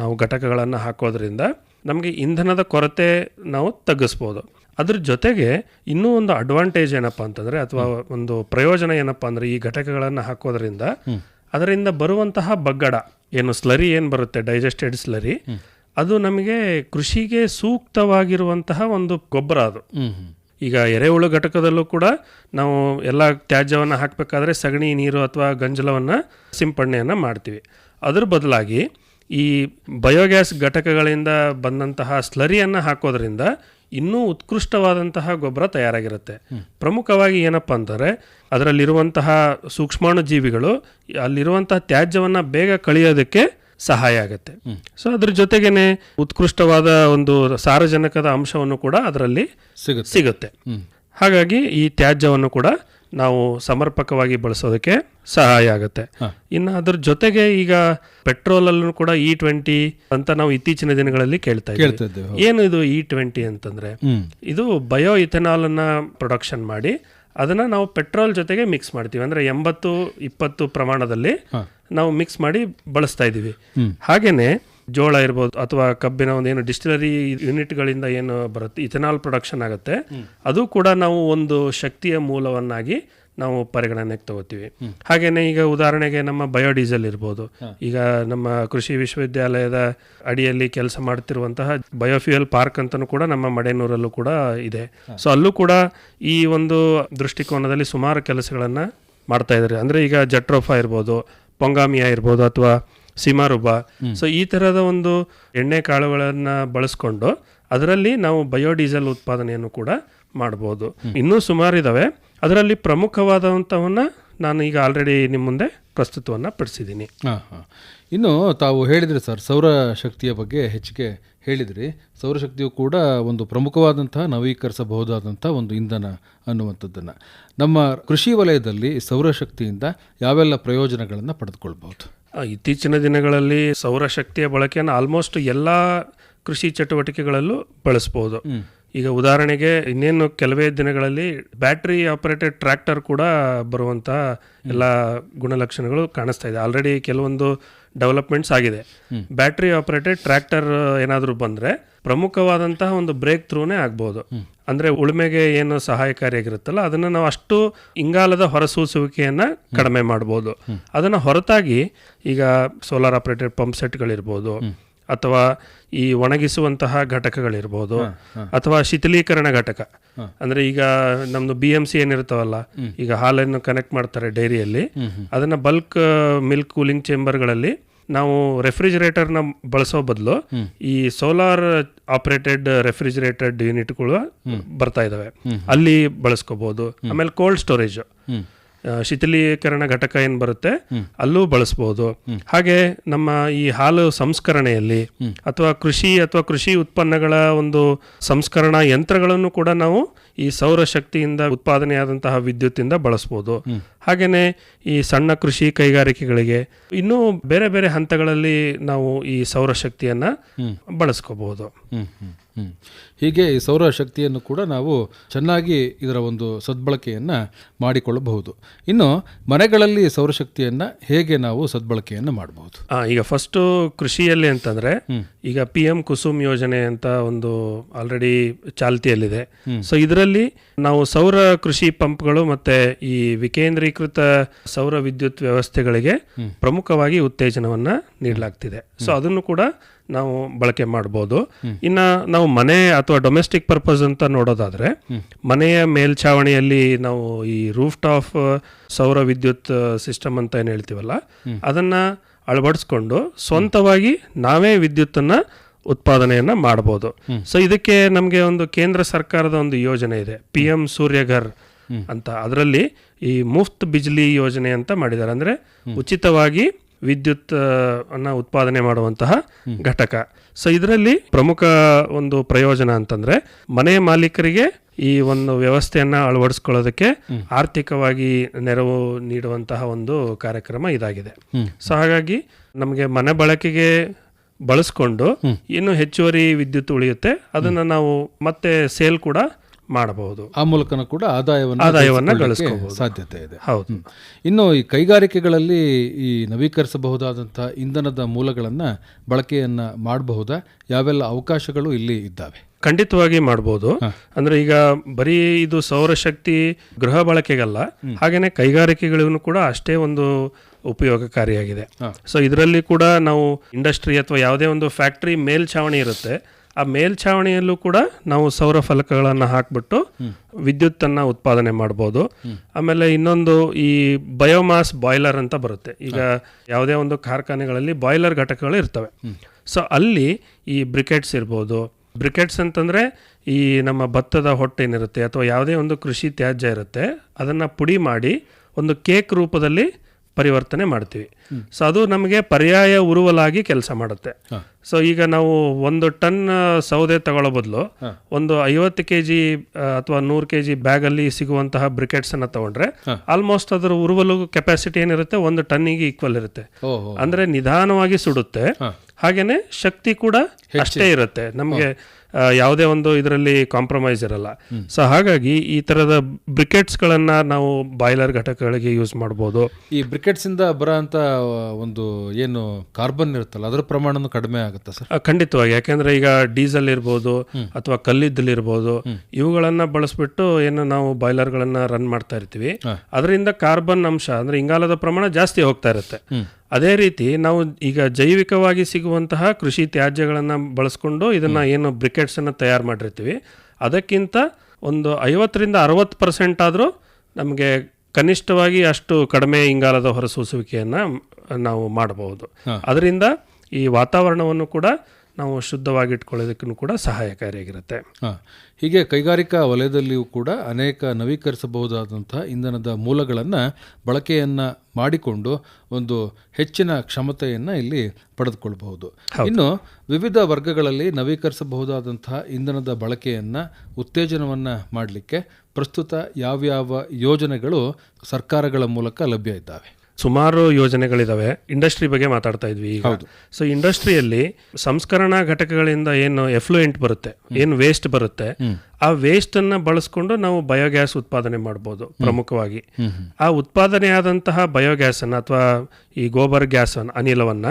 ನಾವು ಘಟಕಗಳನ್ನು ಹಾಕೋದ್ರಿಂದ ನಮಗೆ ಇಂಧನದ ಕೊರತೆ ನಾವು ತಗ್ಗಿಸ್ಬೋದು. ಅದ್ರ ಜೊತೆಗೆ ಇನ್ನೂ ಒಂದು ಅಡ್ವಾಂಟೇಜ್ ಏನಪ್ಪ ಅಂತಂದರೆ ಅಥವಾ ಒಂದು ಪ್ರಯೋಜನ ಏನಪ್ಪ ಅಂದರೆ ಈ ಘಟಕಗಳನ್ನು ಹಾಕೋದ್ರಿಂದ ಅದರಿಂದ ಬರುವಂತಹ ಬಗ್ಗಡ ಏನು ಸ್ಲರಿ ಏನು ಬರುತ್ತೆ, ಡೈಜೆಸ್ಟೆಡ್ ಸ್ಲರಿ, ಅದು ನಮಗೆ ಕೃಷಿಗೆ ಸೂಕ್ತವಾಗಿರುವಂತಹ ಒಂದು ಗೊಬ್ಬರ ಅದು. ಈಗ ಎರೆಹುಳು ಘಟಕದಲ್ಲೂ ಕೂಡ ನಾವು ಎಲ್ಲ ತ್ಯಾಜ್ಯವನ್ನು ಹಾಕಬೇಕಾದ್ರೆ ಸಗಣಿ ನೀರು ಅಥವಾ ಗಂಜಲವನ್ನು ಸಿಂಪಡಣೆಯನ್ನು ಮಾಡ್ತೀವಿ. ಅದ್ರ ಬದಲಾಗಿ ಈ ಬಯೋಗ್ಯಾಸ್ ಘಟಕಗಳಿಂದ ಬಂದಂತಹ ಸ್ಲರಿಯನ್ನು ಹಾಕೋದ್ರಿಂದ ಇನ್ನೂ ಉತ್ಕೃಷ್ಟವಾದಂತಹ ಗೊಬ್ಬರ ತಯಾರಾಗಿರುತ್ತೆ. ಪ್ರಮುಖವಾಗಿ ಏನಪ್ಪ ಅಂತಂದರೆ ಅದರಲ್ಲಿರುವಂತಹ ಸೂಕ್ಷ್ಮಾಣು ಜೀವಿಗಳು ಅಲ್ಲಿರುವಂತಹ ತ್ಯಾಜ್ಯವನ್ನು ಬೇಗ ಕಳಿಯೋದಕ್ಕೆ ಸಹಾಯ ಆಗುತ್ತೆ. ಸೊ ಅದ್ರ ಜೊತೆಗೇನೆ ಉತ್ಕೃಷ್ಟವಾದ ಒಂದು ಸಾರಜನಕದ ಅಂಶವನ್ನು ಕೂಡ ಅದರಲ್ಲಿ ಸಿಗುತ್ತೆ. ಹಾಗಾಗಿ ಈ ತ್ಯಾಜ್ಯವನ್ನು ಕೂಡ ನಾವು ಸಮರ್ಪಕವಾಗಿ ಬಳಸೋದಕ್ಕೆ ಸಹಾಯ ಆಗುತ್ತೆ. ಇನ್ನು ಅದ್ರ ಜೊತೆಗೆ ಈಗ ಪೆಟ್ರೋಲ್ ಅಲ್ಲೂ ಕೂಡ E20 ಅಂತ ನಾವು ಇತ್ತೀಚಿನ ದಿನಗಳಲ್ಲಿ ಕೇಳ್ತಾ ಇದ್ದೀವಿ. ಏನು ಇದು E20 ಅಂತಂದ್ರೆ, ಇದು ಬಯೋ ಇಥೆನಾಲ್ ಅನ್ನ ಪ್ರೊಡಕ್ಷನ್ ಮಾಡಿ ಅದನ್ನ ನಾವು ಪೆಟ್ರೋಲ್ ಜೊತೆಗೆ ಮಿಕ್ಸ್ ಮಾಡ್ತೀವಿ. ಅಂದ್ರೆ 80-20 ಪ್ರಮಾಣದಲ್ಲಿ ನಾವು ಮಿಕ್ಸ್ ಮಾಡಿ ಬಳಸ್ತಾ ಇದ್ದೀವಿ. ಹಾಗೇನೆ ಜೋಳ ಇರ್ಬೋದು ಅಥವಾ ಕಬ್ಬಿನ ಒಂದು ಏನು ಡಿಸ್ಟಿಲರಿ ಯೂನಿಟ್ಗಳಿಂದ ಏನು ಬರುತ್ತೆ ಇಥೆನಾಲ್ ಪ್ರೊಡಕ್ಷನ್ ಆಗುತ್ತೆ, ಅದು ಕೂಡ ನಾವು ಒಂದು ಶಕ್ತಿಯ ಮೂಲವನ್ನಾಗಿ ನಾವು ಪರಿಗಣನೆಗೆ ತಗೋತೀವಿ. ಹಾಗೇನೆ ಈಗ ಉದಾಹರಣೆಗೆ ನಮ್ಮ ಬಯೋಡೀಸೆಲ್ ಇರ್ಬೋದು. ಈಗ ನಮ್ಮ ಕೃಷಿ ವಿಶ್ವವಿದ್ಯಾಲಯದ ಅಡಿಯಲ್ಲಿ ಕೆಲಸ ಮಾಡ್ತಿರುವಂತಹ ಬಯೋಫ್ಯೂಯಲ್ ಪಾರ್ಕ್ ಅಂತಲೂ ಕೂಡ ನಮ್ಮ ಮಡೆನೂರಲ್ಲೂ ಕೂಡ ಇದೆ. ಸೊ ಅಲ್ಲೂ ಕೂಡ ಈ ಒಂದು ದೃಷ್ಟಿಕೋನದಲ್ಲಿ ಸುಮಾರು ಕೆಲಸಗಳನ್ನು ಮಾಡ್ತಾ ಇದ್ದಾರೆ. ಅಂದರೆ ಈಗ ಜಟ್ರೋಫಾ ಇರ್ಬೋದು, ಪೊಂಗಾಮಿಯಾ ಇರ್ಬೋದು ಅಥವಾ ಸಿಮಾರುಬ. ಸೊ ಈ ಥರದ ಒಂದು ಎಣ್ಣೆ ಕಾಳುಗಳನ್ನು ಬಳಸ್ಕೊಂಡು ಅದರಲ್ಲಿ ನಾವು ಬಯೋಡೀಸೆಲ್ ಉತ್ಪಾದನೆಯನ್ನು ಕೂಡ ಮಾಡ್ಬೋದು. ಇನ್ನೂ ಸುಮಾರು ಇದ್ದಾವೆ. ಅದರಲ್ಲಿ ಪ್ರಮುಖವಾದಂಥವನ್ನ ನಾನು ಈಗ ಆಲ್ರೆಡಿ ನಿಮ್ಮ ಮುಂದೆ ಪ್ರಸ್ತುತವನ್ನು ಪಡಿಸಿದ್ದೀನಿ. ಇನ್ನು ತಾವು ಹೇಳಿದ್ರಿ ಸರ್, ಸೌರಶಕ್ತಿಯ ಬಗ್ಗೆ ಹೆಚ್ಚಿಗೆ ಹೇಳಿದ್ರಿ. ಸೌರಶಕ್ತಿಯು ಕೂಡ ಒಂದು ಪ್ರಮುಖವಾದಂತಹ ನವೀಕರಿಸಬಹುದಾದಂಥ ಒಂದು ಇಂಧನ ಅನ್ನುವಂಥದ್ದನ್ನು ನಮ್ಮ ಕೃಷಿ ವಲಯದಲ್ಲಿ ಸೌರಶಕ್ತಿಯಿಂದ ಯಾವೆಲ್ಲ ಪ್ರಯೋಜನಗಳನ್ನು ಪಡೆದುಕೊಳ್ಬಹುದು? ಇತ್ತೀಚಿನ ದಿನಗಳಲ್ಲಿ ಸೌರಶಕ್ತಿಯ ಬಳಕೆಯನ್ನು ಆಲ್ಮೋಸ್ಟ್ ಎಲ್ಲ ಕೃಷಿ ಚಟುವಟಿಕೆಗಳಲ್ಲೂ ಬಳಸ್ಬೋದು. ಈಗ ಉದಾಹರಣೆಗೆ ಇನ್ನೇನು ಕೆಲವೇ ದಿನಗಳಲ್ಲಿ ಬ್ಯಾಟ್ರಿ ಆಪರೇಟೆಡ್ ಟ್ರ್ಯಾಕ್ಟರ್ ಕೂಡ ಬರುವಂಥ ಎಲ್ಲ ಗುಣಲಕ್ಷಣಗಳು ಕಾಣಿಸ್ತಾ ಇದೆ. ಆಲ್ರೆಡಿ ಕೆಲವೊಂದು ಡೆವಲಪ್ಮೆಂಟ್ಸ್ ಆಗಿದೆ. ಬ್ಯಾಟ್ರಿ ಆಪರೇಟೆಡ್ ಟ್ರ್ಯಾಕ್ಟರ್ ಏನಾದರೂ ಬಂದರೆ ಪ್ರಮುಖವಾದಂತಹ ಒಂದು ಬ್ರೇಕ್ ಥ್ರೂನೇ ಆಗ್ಬೋದು. ಅಂದರೆ ಉಳುಮೆಗೆ ಏನು ಸಹಾಯಕಾರಿಯಾಗಿರುತ್ತಲ್ಲ ಅದನ್ನು ನಾವು ಅಷ್ಟು ಇಂಗಾಲದ ಹೊರಸೂಸುವಿಕೆಯನ್ನು ಕಡಿಮೆ ಮಾಡ್ಬೋದು. ಅದನ್ನು ಹೊರತಾಗಿ ಈಗ ಸೋಲಾರ್ ಆಪರೇಟೆಡ್ ಪಂಪ್ ಸೆಟ್ಗಳಿರ್ಬೋದು ಅಥವಾ ಈ ಒಣಗಿಸುವಂತಹ ಘಟಕಗಳಿರ್ಬೋದು ಅಥವಾ ಶಿಥಿಲೀಕರಣ ಘಟಕ. ಅಂದರೆ ಈಗ ನಮ್ಮದು BMC ಏನಿರ್ತಾವಲ್ಲ, ಈಗ ಹಾಲನ್ನು ಕನೆಕ್ಟ್ ಮಾಡ್ತಾರೆ ಡೈರಿಯಲ್ಲಿ, ಅದನ್ನು ಬಲ್ಕ್ ಮಿಲ್ಕ್ ಕೂಲಿಂಗ್ ಚೇಂಬರ್ಗಳಲ್ಲಿ ನಾವು ರೆಫ್ರಿಜರೇಟರ್ನ ಬಳಸೋ ಬದಲು ಈ ಸೋಲಾರ್ ಆಪರೇಟೆಡ್ ರೆಫ್ರಿಜರೇಟೆಡ್ ಯೂನಿಟ್ಗಳು ಬರ್ತಾ ಇದಾವೆ, ಅಲ್ಲಿ ಬಳಸ್ಕೋಬಹುದು. ಆಮೇಲೆ ಕೋಲ್ಡ್ ಸ್ಟೋರೇಜ್, ಶಿಥಿಲೀಕರಣ ಘಟಕ ಏನು ಬರುತ್ತೆ ಅಲ್ಲೂ ಬಳಸ್ಬೋದು. ಹಾಗೆ ನಮ್ಮ ಈ ಹಾಲು ಸಂಸ್ಕರಣೆಯಲ್ಲಿ ಅಥವಾ ಕೃಷಿ ಉತ್ಪನ್ನಗಳ ಒಂದು ಸಂಸ್ಕರಣಾ ಯಂತ್ರಗಳನ್ನು ಕೂಡ ನಾವು ಈ ಸೌರಶಕ್ತಿಯಿಂದ ಉತ್ಪಾದನೆಯಾದಂತಹ ವಿದ್ಯುತ್ತಿಂದ ಬಳಸ್ಬೋದು. ಹಾಗೆಯೇ ಈ ಸಣ್ಣ ಕೃಷಿ ಕೈಗಾರಿಕೆಗಳಿಗೆ ಇನ್ನೂ ಬೇರೆ ಬೇರೆ ಹಂತಗಳಲ್ಲಿ ನಾವು ಈ ಸೌರಶಕ್ತಿಯನ್ನು ಬಳಸ್ಕೋಬಹುದು. ಹೀಗೆ ಈ ಸೌರಶಕ್ತಿಯನ್ನು ಕೂಡ ನಾವು ಚೆನ್ನಾಗಿ ಇದರ ಒಂದು ಸದ್ಬಳಕೆಯನ್ನು ಮಾಡಿಕೊಳ್ಳಬಹುದು. ಇನ್ನು ಮನೆಗಳಲ್ಲಿ ಸೌರಶಕ್ತಿಯನ್ನು ಹೇಗೆ ನಾವು ಸದ್ಬಳಕೆಯನ್ನು ಮಾಡಬಹುದು? ಈಗ ಫಸ್ಟು ಕೃಷಿಯಲ್ಲಿ ಅಂತಂದರೆ ಈಗ PM ಕುಸುಮ್ ಯೋಜನೆ ಅಂತ ಒಂದು ಆಲ್ರೆಡಿ ಚಾಲ್ತಿಯಲ್ಲಿದೆ. ಸೊ ಇದರಲ್ಲಿ ನಾವು ಸೌರ ಕೃಷಿ ಪಂಪ್ಗಳು ಮತ್ತು ಈ ವಿಕೇಂದ್ರೀಕೃತ ಸೌರ ವಿದ್ಯುತ್ ವ್ಯವಸ್ಥೆಗಳಿಗೆ ಪ್ರಮುಖವಾಗಿ ಉತ್ತೇಜನವನ್ನು ನೀಡಲಾಗ್ತಿದೆ. ಸೊ ಅದನ್ನು ಕೂಡ ನಾವು ಬಳಕೆ ಮಾಡ್ಬೋದು. ಇನ್ನು ನಾವು ಮನೆ ಅಥವಾ ಡೊಮೆಸ್ಟಿಕ್ ಪರ್ಪಸ್ ಅಂತ ನೋಡೋದಾದ್ರೆ ಮನೆಯ ಮೇಲ್ಛಾವಣಿಯಲ್ಲಿ ನಾವು ಈ ರೂಫ್ ಟಾಪ್ ಸೌರ ವಿದ್ಯುತ್ ಸಿಸ್ಟಮ್ ಅಂತ ಏನು ಹೇಳ್ತೀವಲ್ಲ ಅದನ್ನ ಅಳವಡಿಸ್ಕೊಂಡು ಸ್ವಂತವಾಗಿ ನಾವೇ ವಿದ್ಯುತ್ತನ್ನ ಉತ್ಪಾದನೆಯನ್ನ ಮಾಡಬಹುದು. ಸೊ ಇದಕ್ಕೆ ನಮಗೆ ಒಂದು ಕೇಂದ್ರ ಸರ್ಕಾರದ ಒಂದು ಯೋಜನೆ ಇದೆ, PM ಸೂರ್ಯಘರ್ ಅಂತ. ಅದರಲ್ಲಿ ಈ ಮುಫ್ತ್ ಬಿಜ್ಲಿ ಯೋಜನೆ ಅಂತ ಮಾಡಿದ್ದಾರೆ. ಅಂದ್ರೆ ಉಚಿತವಾಗಿ ವಿದ್ಯುತ್ ಅನ್ನ ಉತ್ಪಾದನೆ ಮಾಡುವಂತಹ ಘಟಕ. ಸೊ ಇದರಲ್ಲಿ ಪ್ರಮುಖ ಒಂದು ಪ್ರಯೋಜನ ಅಂತಂದ್ರೆ ಮನೆ ಮಾಲೀಕರಿಗೆ ಈ ಒಂದು ವ್ಯವಸ್ಥೆಯನ್ನ ಅಳವಡಿಸ್ಕೊಳ್ಳೋದಕ್ಕೆ ಆರ್ಥಿಕವಾಗಿ ನೆರವು ನೀಡುವಂತಹ ಒಂದು ಕಾರ್ಯಕ್ರಮ ಇದಾಗಿದೆ. ಸೊ ಹಾಗಾಗಿ ನಮಗೆ ಮನೆ ಬಳಕೆಗೆ ಬಳಸ್ಕೊಂಡು ಇನ್ನು ಹೆಚ್ಚುವರಿ ವಿದ್ಯುತ್ ಉಳಿಯುತ್ತೆ, ಅದನ್ನ ನಾವು ಮತ್ತೆ ಸೇಲ್ ಕೂಡ ಮಾಡಬಹುದು. ಆ ಮೂಲಕನೂ ಕೂಡ ಆದಾಯವನ್ನು ಗಳಿಸಬಹುದು ಸಾಧ್ಯತೆ ಇದೆ. ಹೌದು. ಇನ್ನು ಈ ಕೈಗಾರಿಕೆಗಳಲ್ಲಿ ಈ ನವೀಕರಿಸಬಹುದಾದಂತಹ ಇಂಧನದ ಮೂಲಗಳನ್ನು ಬಳಕೆಯನ್ನ ಮಾಡಬಹುದಾ? ಯಾವೆಲ್ಲ ಅವಕಾಶಗಳು ಇಲ್ಲಿ ಇದ್ದಾವೆ? ಖಂಡಿತವಾಗಿ ಮಾಡಬಹುದು. ಅಂದ್ರೆ ಈಗ ಬರೀ ಇದು ಸೌರಶಕ್ತಿ ಗೃಹ ಬಳಕೆಗಲ್ಲ, ಹಾಗೇನೆ ಕೈಗಾರಿಕೆಗಳಿಗೂ ಕೂಡ ಅಷ್ಟೇ ಒಂದು ಉಪಯೋಗಕಾರಿಯಾಗಿದೆ. ಸೊ ಇದರಲ್ಲಿ ಕೂಡ ನಾವು ಇಂಡಸ್ಟ್ರಿ ಅಥವಾ ಯಾವುದೇ ಒಂದು ಫ್ಯಾಕ್ಟರಿ ಮೇಲ್ಛಾವಣಿ ಇರುತ್ತೆ, ಆ ಮೇಲ್ಛಾವಣಿಯಲ್ಲೂ ಕೂಡ ನಾವು ಸೌರ ಫಲಕಗಳನ್ನು ಹಾಕ್ಬಿಟ್ಟು ವಿದ್ಯುತ್ತನ್ನು ಉತ್ಪಾದನೆ ಮಾಡ್ಬೋದು. ಆಮೇಲೆ ಇನ್ನೊಂದು ಈ ಬಯೋಮಾಸ್ ಬಾಯ್ಲರ್ ಅಂತ ಬರುತ್ತೆ. ಈಗ ಯಾವುದೇ ಒಂದು ಕಾರ್ಖಾನೆಗಳಲ್ಲಿ ಬಾಯ್ಲರ್ ಘಟಕಗಳು ಇರ್ತವೆ. ಸೊ ಅಲ್ಲಿ ಈ ಬ್ರಿಕೆಟ್ಸ್ ಇರ್ಬೋದು. ಬ್ರಿಕೆಟ್ಸ್ ಅಂತಂದರೆ ಈ ನಮ್ಮ ಭತ್ತದ ಹೊಟ್ಟೇನಿರುತ್ತೆ ಅಥವಾ ಯಾವುದೇ ಒಂದು ಕೃಷಿ ತ್ಯಾಜ್ಯ ಇರುತ್ತೆ, ಅದನ್ನು ಪುಡಿ ಮಾಡಿ ಒಂದು ಕೇಕ್ ರೂಪದಲ್ಲಿ ಪರಿವರ್ತನೆ ಮಾಡ್ತೀವಿ. ಸೊ ಅದು ನಮಗೆ ಪರ್ಯಾಯ ಉರುವಲಾಗಿ ಕೆಲಸ ಮಾಡುತ್ತೆ. ಸೊ ಈಗ ನಾವು 1 ಟನ್ ಸೌದೆ ತಗೊಳ್ಳೋ ಬದಲು ಒಂದು 50 kg ಅಥವಾ 100 kg ಬ್ಯಾಗಲ್ಲಿ ಸಿಗುವಂತಹ ಬ್ರಿಕೆಟ್ಸ್ ಅನ್ನ ತಗೊಂಡ್ರೆ ಆಲ್ಮೋಸ್ಟ್ ಅದರ ಉರುವಲು ಕೆಪಾಸಿಟಿ ಏನಿರುತ್ತೆ 1 ಟನ್ನಿಗೆ ಈಕ್ವಲ್ ಇರುತ್ತೆ. ಅಂದ್ರೆ ನಿಧಾನವಾಗಿ ಸುಡುತ್ತೆ, ಹಾಗೇನೆ ಶಕ್ತಿ ಕೂಡ ಅಷ್ಟೇ ಇರುತ್ತೆ, ನಮಗೆ ಯಾವುದೇ ಒಂದು ಇದರಲ್ಲಿ ಕಾಂಪ್ರಮೈಸ್ ಇರಲ್ಲ. ಸೊ ಹಾಗಾಗಿ ಈ ತರದ ಬ್ರಿಕೆಟ್ಸ್ ಗಳನ್ನ ನಾವು ಬಾಯ್ಲರ್ ಘಟಕಗಳಿಗೆ ಯೂಸ್ ಮಾಡಬಹುದು. ಈ ಬ್ರಿಕೆಟ್ಸ್ ಇಂದ ಬರೋಂತ ಒಂದು ಏನು ಕಾರ್ಬನ್ ಇರುತ್ತಲ್ಲ ಅದರ ಪ್ರಮಾಣನೂ ಕಡಿಮೆ ಆಗುತ್ತೆ ಸರ್? ಖಂಡಿತವಾಗಿ. ಯಾಕೆಂದ್ರೆ ಈಗ ಡೀಸೆಲ್ ಇರ್ಬೋದು ಅಥವಾ ಕಲ್ಲಿದ್ದಲು ಇರ್ಬೋದು, ಇವುಗಳನ್ನ ಬಳಸ್ಬಿಟ್ಟು ಏನು ನಾವು ಬಾಯ್ಲರ್ ಗಳನ್ನ ರನ್ ಮಾಡ್ತಾ ಇರ್ತೀವಿ, ಅದರಿಂದ ಕಾರ್ಬನ್ ಅಂಶ ಅಂದ್ರೆ ಇಂಗಾಲದ ಪ್ರಮಾಣ ಜಾಸ್ತಿ ಹೋಗ್ತಾ ಇರುತ್ತೆ. ಅದೇ ರೀತಿ ನಾವು ಈಗ ಜೈವಿಕವಾಗಿ ಸಿಗುವಂತಹ ಕೃಷಿ ತ್ಯಾಜ್ಯಗಳನ್ನು ಬಳಸ್ಕೊಂಡು ಇದನ್ನ ಏನು ಬ್ರಿಕೆಟ್ಸ್ ಅನ್ನು ತಯಾರು ಮಾಡಿರ್ತೀವಿ, ಅದಕ್ಕಿಂತ ಒಂದು 50-60% ಆದರೂ ನಮಗೆ ಕನಿಷ್ಠವಾಗಿ ಅಷ್ಟು ಕಡಿಮೆ ಇಂಗಾಲದ ಹೊರಸೂಸುವಿಕೆಯನ್ನು ನಾವು ಮಾಡಬಹುದು. ಅದರಿಂದ ಈ ವಾತಾವರಣವನ್ನು ಕೂಡ ನಾವು ಶುದ್ಧವಾಗಿ ಇಟ್ಕೊಳ್ಳೋದಕ್ಕೂ ಕೂಡ ಸಹಾಯಕಾರಿಯಾಗಿರುತ್ತೆ. ಹೀಗೆ ಕೈಗಾರಿಕಾ ವಲಯದಲ್ಲಿಯೂ ಕೂಡ ಅನೇಕ ನವೀಕರಿಸಬಹುದಾದಂತಹ ಇಂಧನದ ಮೂಲಗಳನ್ನು ಬಳಕೆಯನ್ನು ಮಾಡಿಕೊಂಡು ಒಂದು ಹೆಚ್ಚಿನ ಕ್ಷಮತೆಯನ್ನು ಇಲ್ಲಿ ಪಡೆದುಕೊಳ್ಳಬಹುದು. ಇನ್ನು ವಿವಿಧ ವರ್ಗಗಳಲ್ಲಿ ನವೀಕರಿಸಬಹುದಾದಂತಹ ಇಂಧನದ ಬಳಕೆಯನ್ನು ಉತ್ತೇಜನವನ್ನು ಮಾಡಲಿಕ್ಕೆ ಪ್ರಸ್ತುತ ಯಾವ್ಯಾವ ಯೋಜನೆಗಳು ಸರ್ಕಾರಗಳ ಮೂಲಕ ಲಭ್ಯ ಇದ್ದಾವೆ? ಸುಮಾರು ಯೋಜನೆಗಳಿದಾವೆ. ಇಂಡಸ್ಟ್ರಿ ಬಗ್ಗೆ ಮಾತಾಡ್ತಾ ಇದ್ವಿ ಈಗ. ಸೊ ಇಂಡಸ್ಟ್ರಿಯಲ್ಲಿ ಸಂಸ್ಕರಣಾ ಘಟಕಗಳಿಂದ ಏನು ಎಫ್ಲೂಯೆಂಟ್ ಬರುತ್ತೆ, ಏನು ವೇಸ್ಟ್ ಬರುತ್ತೆ, ಆ ವೇಸ್ಟ್ ಅನ್ನ ಬಳಸ್ಕೊಂಡು ನಾವು ಬಯೋಗ್ಯಾಸ್ ಉತ್ಪಾದನೆ ಮಾಡಬಹುದು. ಪ್ರಮುಖವಾಗಿ ಆ ಉತ್ಪಾದನೆ ಆದಂತಹ ಬಯೋಗ್ಯಾಸ್ ಅನ್ನ ಅಥವಾ ಈ ಗೋಬರ್ ಗ್ಯಾಸ್ ಅನಿಲವನ್ನ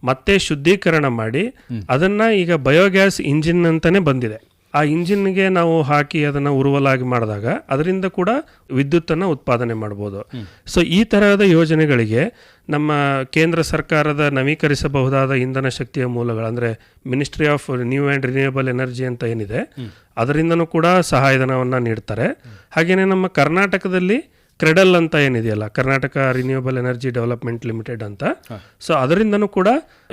ಮತ್ತೆ ಶುದ್ಧೀಕರಣ ಮಾಡಿ ಅದನ್ನ ಈಗ ಬಯೋಗ್ಯಾಸ್ ಇಂಜಿನ್ ಅಂತಾನೆ ಬಂದಿದೆ, ಆ ಇಂಜಿನ್ಗೆ ನಾವು ಹಾಕಿ ಅದನ್ನು ಉರುವಲಾಗಿ ಮಾಡಿದಾಗ ಅದರಿಂದ ಕೂಡ ವಿದ್ಯುತ್ತನ್ನು ಉತ್ಪಾದನೆ ಮಾಡ್ಬೋದು. ಸೊ ಈ ತರಹದ ಯೋಜನೆಗಳಿಗೆ ನಮ್ಮ ಕೇಂದ್ರ ಸರ್ಕಾರದ ನವೀಕರಿಸಬಹುದಾದ ಇಂಧನ ಶಕ್ತಿಯ ಮೂಲಗಳು ಅಂದರೆ ministry of new and renewable energy ಅಂತ ಏನಿದೆ, ಅದರಿಂದನೂ ಕೂಡ ಸಹಾಯಧನವನ್ನು ನೀಡ್ತಾರೆ. ಹಾಗೆಯೇ ನಮ್ಮ ಕರ್ನಾಟಕದಲ್ಲಿ ಕ್ರೆಡಲ್ ಅಂತ ಏನಿದೆಯಲ್ಲ, Karnataka renewable energy development limited ಅಂತ, ಸೊ ಅದರಿಂದನೂ ಕೂಡ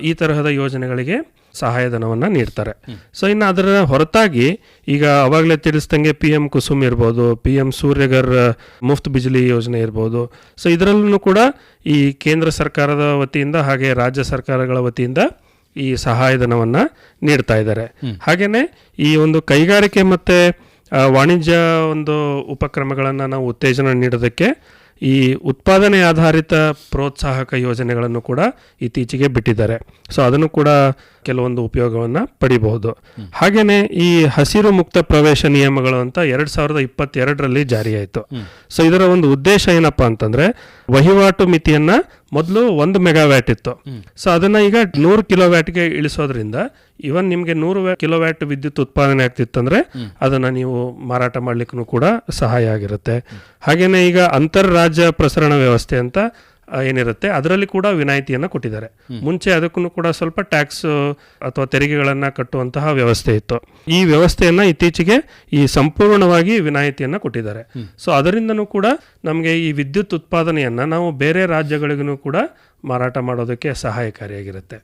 ಈ ತರಹದ ಯೋಜನೆಗಳಿಗೆ ಸಹಾಯಧನವನ್ನು ನೀಡ್ತಾರೆ. ಸೊ ಇನ್ನು ಅದರ ಹೊರತಾಗಿ ಈಗ ಅವಾಗಲೇ ತಿಳಿಸ್ದಂಗೆ PM ಕುಸುಮ್ ಇರ್ಬೋದು, PM ಸೂರ್ಯಗರ್ ಮುಫ್ತ್ ಬಿಜ್ಲಿ ಯೋಜನೆ ಇರ್ಬೋದು. ಸೊ ಇದರಲ್ಲೂ ಕೂಡ ಈ ಕೇಂದ್ರ ಸರ್ಕಾರದ ವತಿಯಿಂದ ಹಾಗೆ ರಾಜ್ಯ ಸರ್ಕಾರಗಳ ವತಿಯಿಂದ ಈ ಸಹಾಯಧನವನ್ನು ನೀಡ್ತಾ ಇದ್ದಾರೆ. ಹಾಗೆಯೇ ಈ ಒಂದು ಕೈಗಾರಿಕೆ ಮತ್ತು ವಾಣಿಜ್ಯ ಒಂದು ಉಪಕ್ರಮಗಳನ್ನು ನಾವು ಉತ್ತೇಜನ ನೀಡೋದಕ್ಕೆ ಈ ಉತ್ಪಾದನೆ ಆಧಾರಿತ ಪ್ರೋತ್ಸಾಹಕ ಯೋಜನೆಗಳನ್ನು ಕೂಡ ಇತ್ತೀಚೆಗೆ ಬಿಟ್ಟಿದ್ದಾರೆ. ಸೊ ಅದನ್ನು ಕೂಡ ಕೆಲವೊಂದು ಉಪಯೋಗವನ್ನು ಪಡಿಬಹುದು. ಹಾಗೆಯೇ ಈ ಹಸಿರು ಮುಕ್ತ ಪ್ರವೇಶ ನಿಯಮಗಳು ಅಂತ 2022ರಲ್ಲಿ ಜಾರಿಯಾಯಿತು. ಸೊ ಇದರ ಒಂದು ಉದ್ದೇಶ ಏನಪ್ಪ ಅಂತಂದ್ರೆ, ವಹಿವಾಟು ಮಿತಿಯನ್ನ ಮೊದಲು 1 ಮೆಗಾವ್ಯಾಟ್ ಇತ್ತು. ಸೊ ಅದನ್ನ ಈಗ 100 ಕಿಲೋವ್ಯಾಟ್ಗೆ ಇಳಿಸೋದ್ರಿಂದ ಇವನ್ ನಿಮಗೆ 100 ಕಿಲೋವ್ಯಾಟ್ ವಿದ್ಯುತ್ ಉತ್ಪಾದನೆ ಆಗ್ತಿತ್ತಂದ್ರೆ ಅದನ್ನ ನೀವು ಮಾರಾಟ ಮಾಡ್ಲಿಕ್ಕೂ ಕೂಡ ಸಹಾಯ ಆಗಿರುತ್ತೆ. ಹಾಗೇನೆ ಈಗ ಅಂತರ್ರಾಜ್ಯ ಪ್ರಸರಣ ವ್ಯವಸ್ಥೆ ಅಂತ ಏನಿರುತ್ತೆ ಅದರಲ್ಲಿ ಕೂಡ ವಿನಾಯಿತಿಯನ್ನು ಕೊಟ್ಟಿದ್ದಾರೆ. ಮುಂಚೆ ಅದಕ್ಕೂ ಕೂಡ ಸ್ವಲ್ಪ ಟ್ಯಾಕ್ಸ್ ಅಥವಾ ತೆರಿಗೆಗಳನ್ನು ಕಟ್ಟುವಂತಹ ವ್ಯವಸ್ಥೆ ಇತ್ತು. ಈ ವ್ಯವಸ್ಥೆಯನ್ನು ಇತ್ತೀಚೆಗೆ ಈ ಸಂಪೂರ್ಣವಾಗಿ ವಿನಾಯಿತಿಯನ್ನು ಕೊಟ್ಟಿದ್ದಾರೆ. ಸೊ ಅದರಿಂದನೂ ಕೂಡ ನಮಗೆ ಈ ವಿದ್ಯುತ್ ಉತ್ಪಾದನೆಯನ್ನು ನಾವು ಬೇರೆ ರಾಜ್ಯಗಳಿಗೂ ಕೂಡ ಮಾರಾಟ ಮಾಡೋದಕ್ಕೆ ಸಹಾಯಕಾರಿಯಾಗಿರುತ್ತೆ.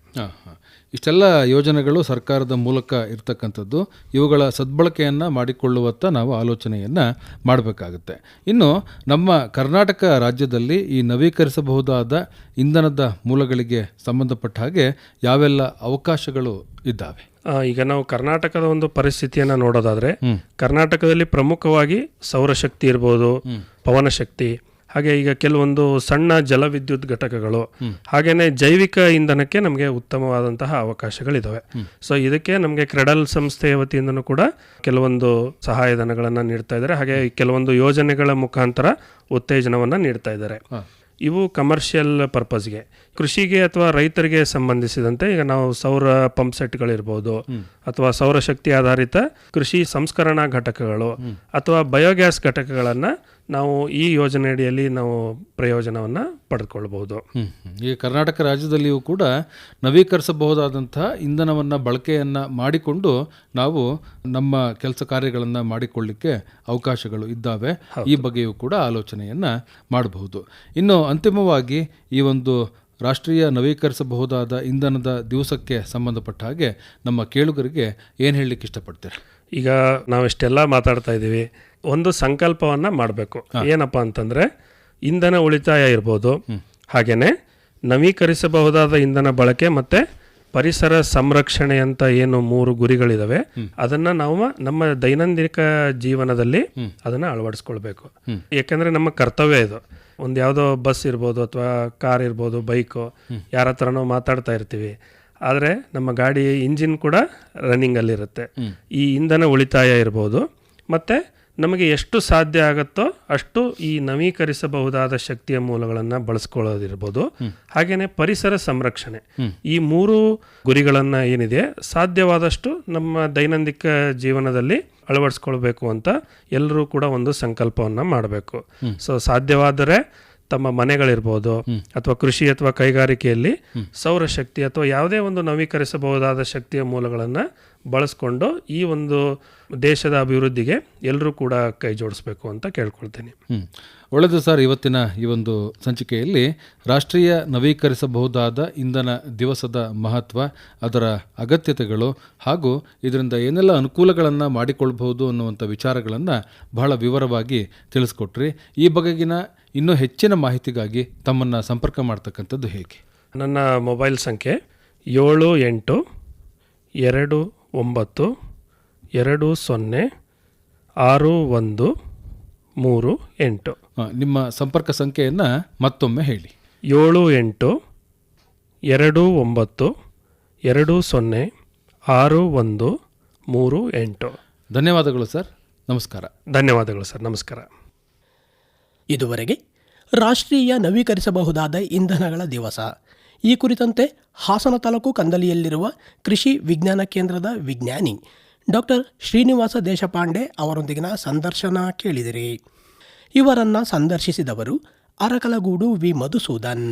ಇಷ್ಟೆಲ್ಲ ಯೋಜನೆಗಳು ಸರ್ಕಾರದ ಮೂಲಕ ಇರ್ತಕ್ಕಂಥದ್ದು. ಇವುಗಳ ಸದ್ಬಳಕೆಯನ್ನು ಮಾಡಿಕೊಳ್ಳುವತ್ತ ನಾವು ಆಲೋಚನೆಯನ್ನು ಮಾಡಬೇಕಾಗುತ್ತೆ. ಇನ್ನು ನಮ್ಮ ಕರ್ನಾಟಕ ರಾಜ್ಯದಲ್ಲಿ ಈ ನವೀಕರಿಸಬಹುದಾದ ಇಂಧನದ ಮೂಲಗಳಿಗೆ ಸಂಬಂಧಪಟ್ಟ ಹಾಗೆ ಯಾವೆಲ್ಲ ಅವಕಾಶಗಳು ಇದ್ದಾವೆ? ಈಗ ನಾವು ಕರ್ನಾಟಕದ ಒಂದು ಪರಿಸ್ಥಿತಿಯನ್ನು ನೋಡೋದಾದ್ರೆ, ಕರ್ನಾಟಕದಲ್ಲಿ ಪ್ರಮುಖವಾಗಿ ಸೌರಶಕ್ತಿ ಇರ್ಬೋದು, ಪವನ ಶಕ್ತಿ, ಹಾಗೆ ಈಗ ಕೆಲವೊಂದು ಸಣ್ಣ ಜಲವಿದ್ಯುತ್ ಘಟಕಗಳು, ಹಾಗೇನೆ ಜೈವಿಕ ಇಂಧನಕ್ಕೆ ನಮಗೆ ಉತ್ತಮವಾದಂತಹ ಅವಕಾಶಗಳಿದಾವೆ. ಸೊ ಇದಕ್ಕೆ ನಮಗೆ ಕ್ರೆಡಲ್ ಸಂಸ್ಥೆಯ ವತಿಯಿಂದನೂ ಕೂಡ ಕೆಲವೊಂದು ಸಹಾಯಧನಗಳನ್ನು ನೀಡ್ತಾ ಇದ್ದಾರೆ. ಹಾಗೆ ಕೆಲವೊಂದು ಯೋಜನೆಗಳ ಮುಖಾಂತರ ಉತ್ತೇಜನವನ್ನು ನೀಡ್ತಾ ಇದ್ದಾರೆ. ಇವು ಕಮರ್ಷಿಯಲ್ ಪರ್ಪಸ್ಗೆ, ಕೃಷಿಗೆ ಅಥವಾ ರೈತರಿಗೆ ಸಂಬಂಧಿಸಿದಂತೆ ಈಗ ನಾವು ಸೌರ ಪಂಪ್ ಸೆಟ್ಗಳಿರ್ಬೋದು, ಅಥವಾ ಸೌರಶಕ್ತಿ ಆಧಾರಿತ ಕೃಷಿ ಸಂಸ್ಕರಣಾ ಘಟಕಗಳು ಅಥವಾ ಬಯೋಗ್ಯಾಸ್ ಘಟಕಗಳನ್ನು ನಾವು ಈ ಯೋಜನೆಯಡಿಯಲ್ಲಿ ನಾವು ಪ್ರಯೋಜನವನ್ನು ಪಡೆದುಕೊಳ್ಬಹುದು. ಈ ಕರ್ನಾಟಕ ರಾಜ್ಯದಲ್ಲಿಯೂ ಕೂಡ ನವೀಕರಿಸಬಹುದಾದಂತಹ ಇಂಧನವನ್ನು ಬಳಕೆಯನ್ನು ಮಾಡಿಕೊಂಡು ನಾವು ನಮ್ಮ ಕೆಲಸ ಕಾರ್ಯಗಳನ್ನು ಮಾಡಿಕೊಳ್ಳಿಕ್ಕೆ ಅವಕಾಶಗಳು ಇದ್ದಾವೆ. ಈ ಬಗ್ಗೆಯೂ ಕೂಡ ಆಲೋಚನೆಯನ್ನು ಮಾಡಬಹುದು. ಇನ್ನು ಅಂತಿಮವಾಗಿ ಈ ಒಂದು ರಾಷ್ಟ್ರೀಯ ನವೀಕರಿಸಬಹುದಾದ ಇಂಧನದ ದಿವಸಕ್ಕೆ ಸಂಬಂಧಪಟ್ಟ ಹಾಗೆ ನಮ್ಮ ಕೇಳುಗರಿಗೆ ಏನು ಹೇಳಲಿಕ್ಕೆ ಇಷ್ಟಪಡ್ತೀರಾ? ಈಗ ನಾವಿಷ್ಟೆಲ್ಲ ಮಾತಾಡ್ತಾ ಇದ್ದೀವಿ, ಒಂದು ಸಂಕಲ್ಪವನ್ನು ಮಾಡಬೇಕು. ಏನಪ್ಪ ಅಂತಂದರೆ, ಇಂಧನ ಉಳಿತಾಯ ಇರ್ಬೋದು, ಹಾಗೆಯೇ ನವೀಕರಿಸಬಹುದಾದ ಇಂಧನ ಬಳಕೆ ಮತ್ತು ಪರಿಸರ ಸಂರಕ್ಷಣೆ ಅಂತ ಏನು 3 ಗುರಿಗಳಿದಾವೆ, ಅದನ್ನು ನಾವು ನಮ್ಮ ದೈನಂದಿನ ಜೀವನದಲ್ಲಿ ಅದನ್ನು ಅಳವಡಿಸ್ಕೊಳ್ಬೇಕು. ಯಾಕೆಂದರೆ ನಮ್ಮ ಕರ್ತವ್ಯ ಇದು. ಒಂದು ಯಾವುದೋ ಬಸ್ ಇರ್ಬೋದು ಅಥವಾ ಕಾರ್ ಇರ್ಬೋದು, ಬೈಕು, ಯಾರ ಹತ್ರನೋ ಮಾತಾಡ್ತಾ ಇರ್ತೀವಿ, ಆದರೆ ನಮ್ಮ ಗಾಡಿ ಇಂಜಿನ್ ಕೂಡ ರನ್ನಿಂಗಲ್ಲಿರುತ್ತೆ. ಈ ಇಂಧನ ಉಳಿತಾಯ ಇರ್ಬೋದು, ಮತ್ತು ನಮಗೆ ಎಷ್ಟು ಸಾಧ್ಯ ಆಗುತ್ತೋ ಅಷ್ಟು ಈ ನವೀಕರಿಸಬಹುದಾದ ಶಕ್ತಿಯ ಮೂಲಗಳನ್ನು ಬಳಸ್ಕೊಳ್ಳೋದಿರ್ಬೋದು, ಹಾಗೆಯೇ ಪರಿಸರ ಸಂರಕ್ಷಣೆ, ಈ 3 ಗುರಿಗಳನ್ನು ಏನಿದೆ ಸಾಧ್ಯವಾದಷ್ಟು ನಮ್ಮ ದೈನಂದಿನ ಜೀವನದಲ್ಲಿ ಅಳವಡಿಸ್ಕೊಳ್ಬೇಕು ಅಂತ ಎಲ್ಲರೂ ಕೂಡ ಒಂದು ಸಂಕಲ್ಪವನ್ನು ಮಾಡಬೇಕು. ಸೊ ಸಾಧ್ಯವಾದರೆ ತಮ್ಮ ಮನೆಗಳಿರ್ಬೋದು ಅಥವಾ ಕೃಷಿ ಅಥವಾ ಕೈಗಾರಿಕೆಯಲ್ಲಿ ಸೌರಶಕ್ತಿ ಅಥವಾ ಯಾವುದೇ ಒಂದು ನವೀಕರಿಸಬಹುದಾದ ಶಕ್ತಿಯ ಮೂಲಗಳನ್ನು ಬಳಸ್ಕೊಂಡು ಈ ಒಂದು ದೇಶದ ಅಭಿವೃದ್ಧಿಗೆ ಎಲ್ಲರೂ ಕೂಡ ಕೈ ಜೋಡಿಸ್ಬೇಕು ಅಂತ ಕೇಳ್ಕೊಳ್ತೀನಿ. ಒಳ್ಳೆಯದು ಸರ್. ಇವತ್ತಿನ ಈ ಒಂದು ಸಂಚಿಕೆಯಲ್ಲಿ ರಾಷ್ಟ್ರೀಯ ನವೀಕರಿಸಬಹುದಾದ ಇಂಧನ ದಿವಸದ ಮಹತ್ವ, ಅದರ ಅಗತ್ಯತೆಗಳು ಹಾಗೂ ಇದರಿಂದ ಏನೆಲ್ಲ ಅನುಕೂಲಗಳನ್ನು ಮಾಡಿಕೊಳ್ಬಹುದು ಅನ್ನುವಂಥ ವಿಚಾರಗಳನ್ನು ಬಹಳ ವಿವರವಾಗಿ ತಿಳಿಸ್ಕೊಟ್ರಿ. ಈ ಬಗೆಗಿನ ಇನ್ನೂ ಹೆಚ್ಚಿನ ಮಾಹಿತಿಗಾಗಿ ತಮ್ಮನ್ನು ಸಂಪರ್ಕ ಮಾಡ್ತಕ್ಕಂಥದ್ದು ಹೇಗೆ? ನನ್ನ ಮೊಬೈಲ್ ಸಂಖ್ಯೆ 7820613138. ನಿಮ್ಮ ಸಂಪರ್ಕ ಸಂಖ್ಯೆಯನ್ನು ಮತ್ತೊಮ್ಮೆ ಹೇಳಿ. 7820613138. ಧನ್ಯವಾದಗಳು ಸರ್. ನಮಸ್ಕಾರ. ಧನ್ಯವಾದಗಳು ಸರ್. ನಮಸ್ಕಾರ. ಇದುವರೆಗೆ ರಾಷ್ಟ್ರೀಯ ನವೀಕರಿಸಬಹುದಾದ ಇಂಧನಗಳ ದಿವಸ ಈ ಕುರಿತಂತೆ ಹಾಸನ ತಾಲೂಕು ಕಂದಲಿಯಲ್ಲಿರುವ ಕೃಷಿ ವಿಜ್ಞಾನ ಕೇಂದ್ರದ ವಿಜ್ಞಾನಿ ಡಾಕ್ಟರ್ ಶ್ರೀನಿವಾಸ ದೇಶಪಾಂಡೆ ಅವರೊಂದಿಗಿನ ಸಂದರ್ಶನ ಕೇಳಿದಿರಿ. ಇವರನ್ನು ಸಂದರ್ಶಿಸಿದವರು ಅರಕಲಗೂಡು ವಿ. ಮಧುಸೂದನ್.